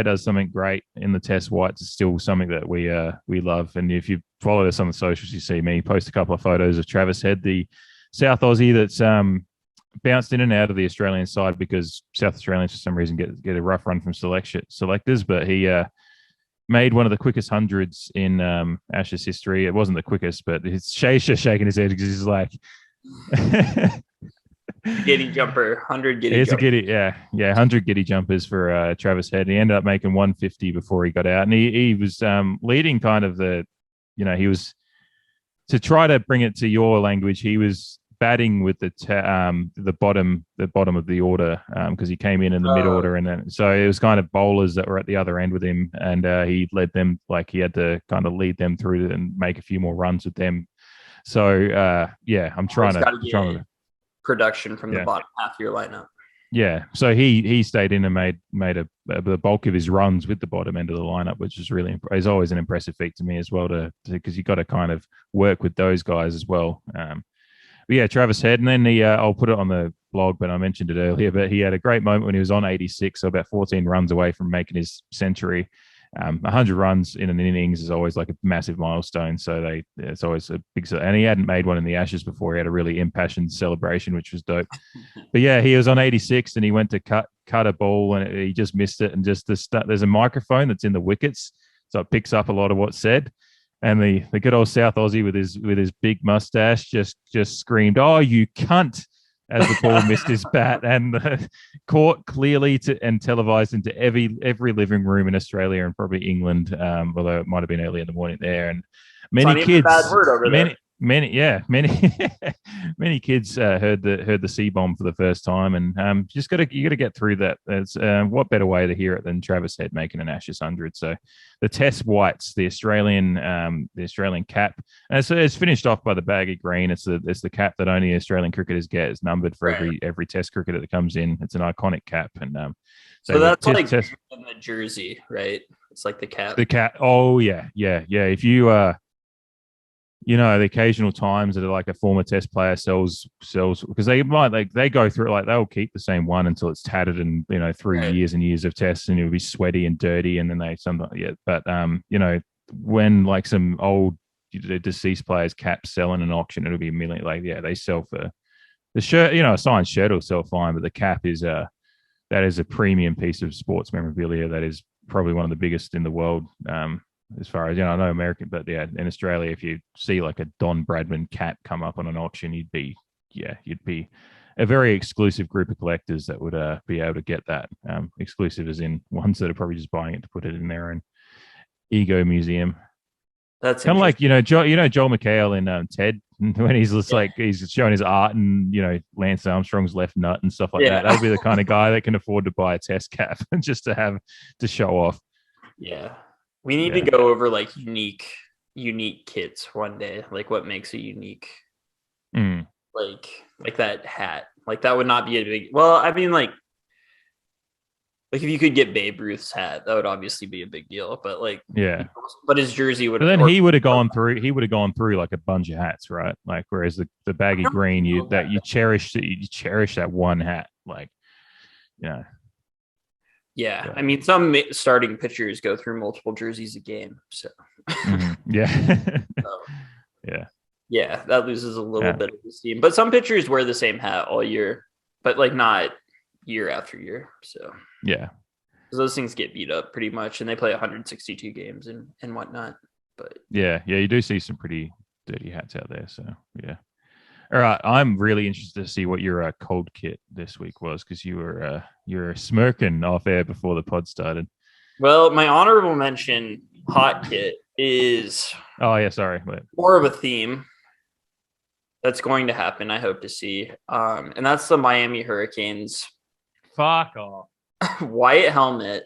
does something great in the Test whites, it's still something that we love. And if you follow us on the socials, you see me post a couple of photos of Travis Head, the South Aussie that's bounced in and out of the Australian side because South Australians for some reason get a rough run from selectors. But he made one of the quickest hundreds in Ashes history. It wasn't the quickest, but Shay's just shaking his head because he's like, giddy jumper, 100 giddy. It's a giddy, yeah, 100 giddy jumpers for Travis Head. He ended up making 150 before he got out, and he was leading kind of he was, to try to bring it to your language, he was batting with the bottom of the order because he came in the mid order, and then so it was kind of bowlers that were at the other end with him, and he led them, he had to kind of lead them through and make a few more runs with them. So I'm trying to production from the bottom half of your lineup. Yeah, so he stayed in and made the bulk of his runs with the bottom end of the lineup, which is always an impressive feat to me as well, because you got to kind of work with those guys as well. But yeah, Travis Head, and then I'll put it on the blog, but I mentioned it earlier, but he had a great moment when he was on 86, so about 14 runs away from making his century. 100 runs in an innings is always a massive milestone, so it's always a big, and he hadn't made one in the Ashes before. He had a really impassioned celebration, which was dope. But yeah, he was on 86 and he went to cut a ball and he just missed it, and there's a microphone that's in the wickets, so it picks up a lot of what's said. And the good old South Aussie with his big mustache just screamed, "Oh, you cunt!" as the ball missed his bat, and caught clearly and televised into every living room in Australia and probably England, although it might have been early in the morning there. And many kids, bad word over there. many many kids heard the C bomb for the first time, and you got to get through that. It's what better way to hear it than Travis Head making an Ashes 100? So the Test whites, the Australian cap, and it's finished off by the baggy green. It's the cap that only Australian cricketers get. It's numbered for every Test cricketer that comes in. It's an iconic cap, and so that's like in the jersey, right? It's like the cap. The cap. Oh yeah. If you the occasional times that like a former Test player sells because they go through they'll keep the same one until it's tattered and through years and years of tests, and it'll be sweaty and dirty, and then but when like some old deceased players caps sell in an auction, it'll be a million. They sell for the shirt. A signed shirt will sell fine, but the cap is that is a premium piece of sports memorabilia that is probably one of the biggest in the world. As far as I know American, but in Australia, if you see like a Don Bradman cap come up on an auction, you'd be a very exclusive group of collectors that would be able to get that. Exclusive as in ones that are probably just buying it to put it in their own ego museum. That's kind of like Joel McHale in Ted, when he's just he's showing his art and Lance Armstrong's left nut and stuff like that. That would be the kind of guy that can afford to buy a Test cap just to show off. Yeah. We need to go over like unique kits one day. Like what makes a unique, like that hat. Like that would not be a big. Well, I mean, like if you could get Babe Ruth's hat, that would obviously be a big deal. But but his jersey would. But then he would have gone through. He would have gone through like a bunch of hats, right? Like whereas the baggy green, you cherish that one hat, like Yeah, I mean, some starting pitchers go through multiple jerseys a game, so yeah, that loses a little bit of the steam. But some pitchers wear the same hat all year, but like not year after year. So those things get beat up pretty much, and they play 162 games and whatnot. But you do see some pretty dirty hats out there. So All right, I'm really interested to see what your cold kit this week was, because you were smirking off air before the pod started. Well, my honorable mention hot kit is more of a theme that's going to happen. I hope to see, and that's the Miami Hurricanes. Fuck off. White helmet,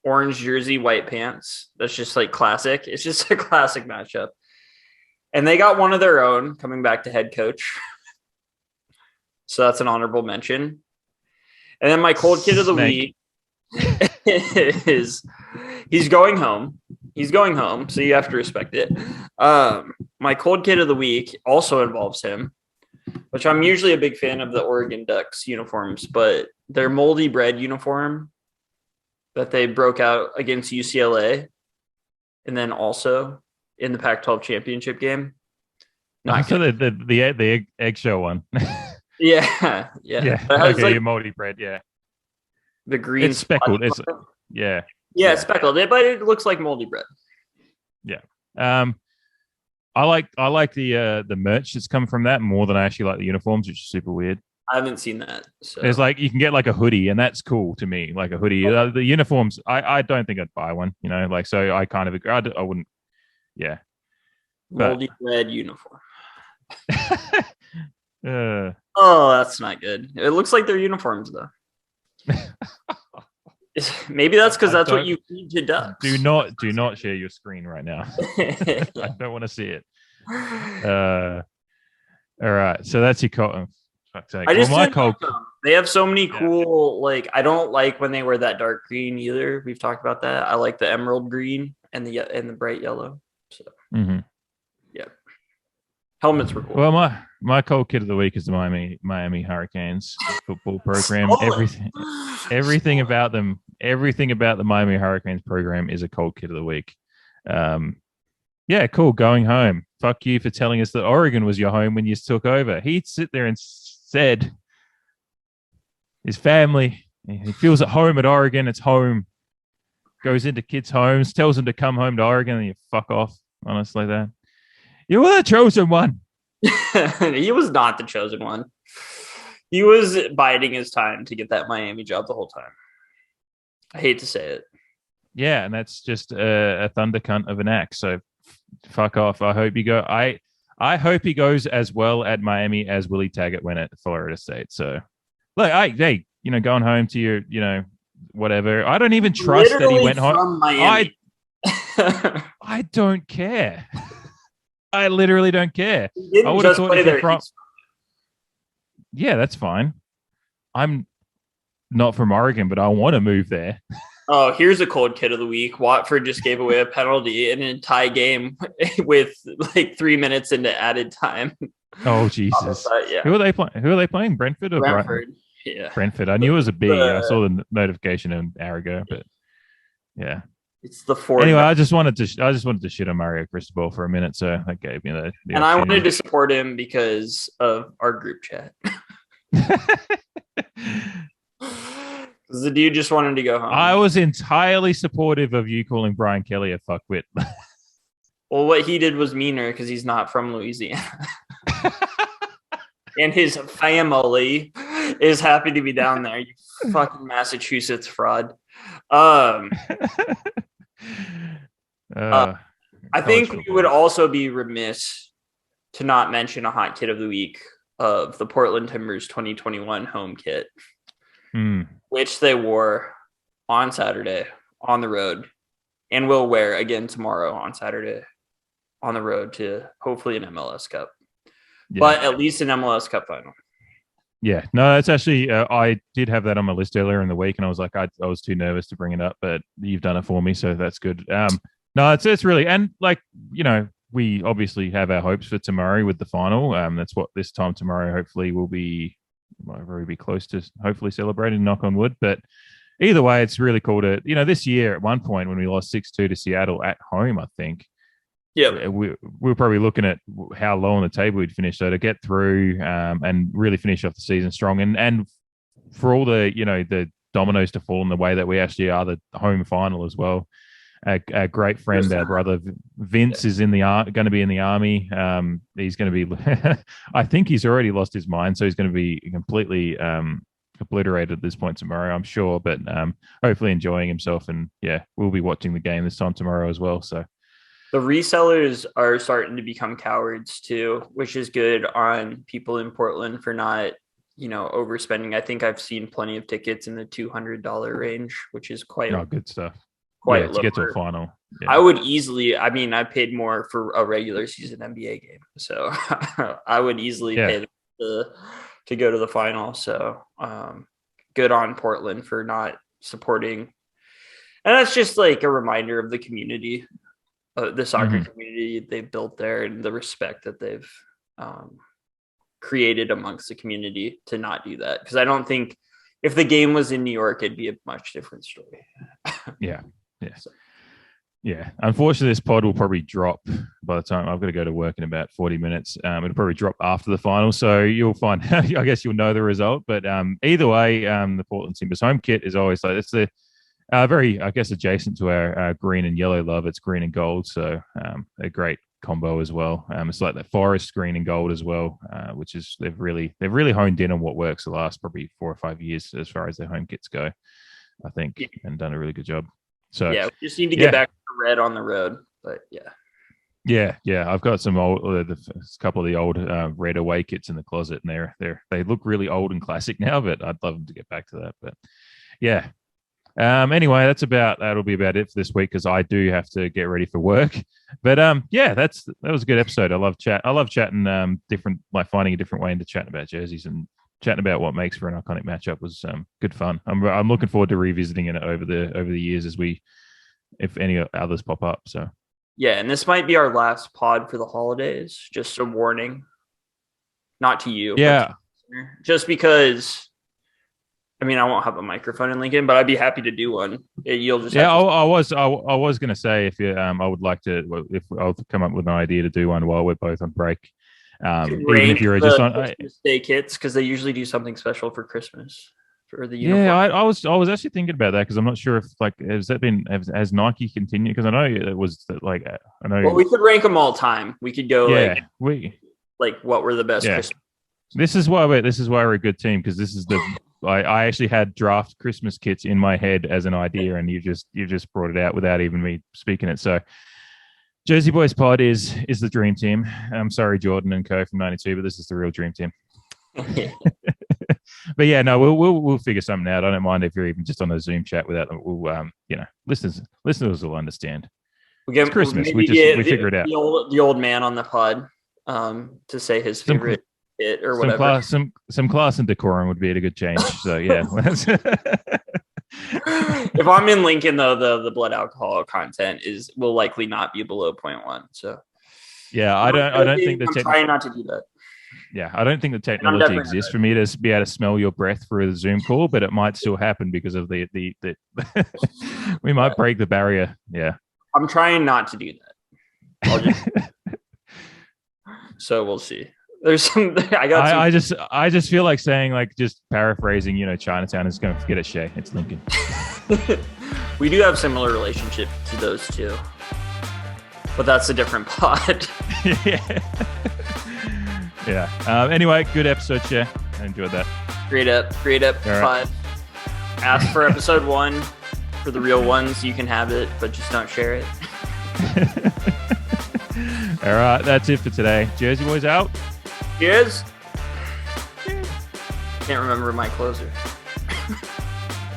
orange jersey, white pants. That's just like classic. It's just a classic matchup. And they got one of their own coming back to head coach. So that's an honorable mention. And then my cold kid of the week is he's going home. He's going home, so you have to respect it. My cold kid of the week also involves him, which I'm usually a big fan of the Oregon Ducks uniforms, but their moldy bread uniform that they broke out against UCLA, and then also in the Pac-12 championship game. The eggshell one. Yeah. Okay, like, moldy bread. Yeah, the green. It's speckled. It's it's speckled, but it looks like moldy bread. Yeah. I like the merch that's come from that more than I actually like the uniforms, which is super weird. I haven't seen that. So. There's you can get like a hoodie, and that's cool to me. Like a hoodie. The uniforms, I don't think I'd buy one. So I kind of agree. I wouldn't. Yeah. Moldy bread uniform. Oh, that's not good. It looks like their uniforms though. Maybe that's because that's what you feed to ducks. Do not share your screen right now. I don't want to see it. All right, so that's your cold. They have so many cool. I don't like when they wear that dark green either. We've talked about that. I like the emerald green and the bright yellow. So helmets were cool. Well, my cold kid of the week is the Miami Hurricanes football program. Everything about them, everything about the Miami Hurricanes program is a cold kid of the week. Cool. Going home. Fuck you for telling us that Oregon was your home when you took over. He'd sit there and said his family, he feels at home at Oregon. It's home. Goes into kids' homes, tells them to come home to Oregon, and you fuck off. Honestly, that. You were the chosen one. He was not the chosen one. He was biding his time to get that Miami job the whole time. I hate to say it. Yeah, and that's just a thunder cunt of an act. So fuck off. I hope you go. I I hope he goes as well at Miami as Willie Taggart went at Florida State. So, look, hey, going home to your, whatever. I don't even trust that he Literally went home. from Miami. I don't care. I literally don't care. He didn't I would have just thought play if there. you're from, yeah, that's fine. I'm not from Oregon, but I want to move there. Oh, here's a cold kid of the week. Watford just gave away a penalty in a tie game with like 3 minutes into added time. Oh Jesus! Yeah. Who are they playing? Who are they playing? Brentford or Brentford? Brighton? Yeah, Brentford. I knew it was a B. I saw the notification an hour ago, but yeah. It's the fourth. Anyway, I just wanted to shit on Mario Cristobal for a minute, so that gave me the and I wanted to support him because of our group chat. The dude just wanted to go home. I was entirely supportive of you calling Brian Kelly a fuckwit. Well, what he did was meaner because he's not from Louisiana. And his family is happy to be down there. You fucking Massachusetts fraud. I think we would also be remiss to not mention a hot kit of the week of the Portland Timbers 2021 home kit, which they wore on Saturday on the road and will wear again tomorrow on Saturday on the road to hopefully an MLS Cup, but at least an MLS Cup final. Yeah, no, it's actually, I did have that on my list earlier in the week and I was like, I was too nervous to bring it up, but you've done it for me. So that's good. No, it's really, and like, we obviously have our hopes for tomorrow with the final. That's what this time tomorrow, hopefully we'll be close to hopefully celebrating, knock on wood. But either way, it's really cool to, this year at one point when we lost 6-2 to Seattle at home, I think, we were probably looking at how low on the table we'd finish. So to get through and really finish off the season strong, and for all the the dominoes to fall in the way that we actually are the home final as well. A great friend, our brother Vince, is going to be in the army. He's going to be. I think he's already lost his mind, so he's going to be completely obliterated at this point tomorrow, I'm sure. But hopefully enjoying himself, and we'll be watching the game this time tomorrow as well. So. The resellers are starting to become cowards too, which is good on people in Portland for not, overspending. I think I've seen plenty of tickets in the $200 range, which is quite good stuff. Quite to get to a final. Yeah. I would easily. I mean, I paid more for a regular season NBA game, so I would easily pay to go to the final. So good on Portland for not supporting, and that's just like a reminder of the community. The soccer community they've built there and the respect that they've created amongst the community to not do that. Because I don't think if the game was in New York, it'd be a much different story. Yeah. Unfortunately, this pod will probably drop by the time I've got to go to work in about 40 minutes. It'll probably drop after the final. So you'll find, I guess you'll know the result. But either way, the Portland Timbers home kit is always like, it's the very, I guess, adjacent to our green and yellow love. It's green and gold, so a great combo as well. It's like that forest green and gold as well, which is they've really honed in on what works the last probably 4 or 5 years as far as their home kits go, I think, and done a really good job. So we just need to get back to red on the road, but yeah. I've got some old, a couple of the old red away kits in the closet, and they look really old and classic now, but I'd love them to get back to that. But yeah. Anyway, that'll be about it for this week because I do have to get ready for work. But that was a good episode. I love chatting different, like finding a different way into chatting about jerseys and chatting about what makes for an iconic matchup was good fun. I'm looking forward to revisiting it over the years if any others pop up. So and this might be our last pod for the holidays. Just a warning, not to you, but just because. I mean, I won't have a microphone in Lincoln, but I'd be happy to do one. You'll just I was going to say if you I would like to if I'll come up with an idea to do one while we're both on break. Even if you're just on Christmas Day kits because they usually do something special for Christmas for the uniform. Yeah, I was actually thinking about that because I'm not sure if has Nike continued because I know it was like I know. Well, we could rank them all time. We could go like what were the best. Yeah. Christmas. This is why we're a good team because this is the. I actually had draft Christmas kits in my head as an idea, and you just brought it out without even me speaking it. So Jersey Boys Pod is the dream team. I'm sorry, Jordan and co from '92, but this is the real dream team. But yeah, no, we'll figure something out. I don't mind if you're even just on a Zoom chat without them. We'll listeners will understand. It's Christmas. We figure it out. The old man on the pod to say his favorite hit or whatever. Some class and decorum would be a good change. So yeah. If I'm in Lincoln, though, the blood alcohol content will likely not be below 0.1. So yeah, I don't think I'm trying not to do that. Yeah, I don't think the technology exists for me to be able to smell your breath through the Zoom call, but it might still happen because of the we might break the barrier. Yeah, I'm trying not to do that. So we'll see. There's some. I just feel like saying, like, just paraphrasing. Chinatown is going to forget its Shay. It's Lincoln. We do have similar relationship to those two, but that's a different pod. Yeah. Anyway, good episode, Shay. I enjoyed that. Great up. Right. 5. Ask for episode 1 for the real ones. You can have it, but just don't share it. All right, that's it for today. Jersey Boys out. Cheers. Can't remember my closer.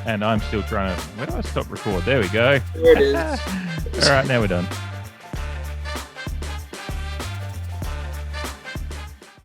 And I'm still trying to. Where do I stop record? There we go. There it is. All right, now we're done.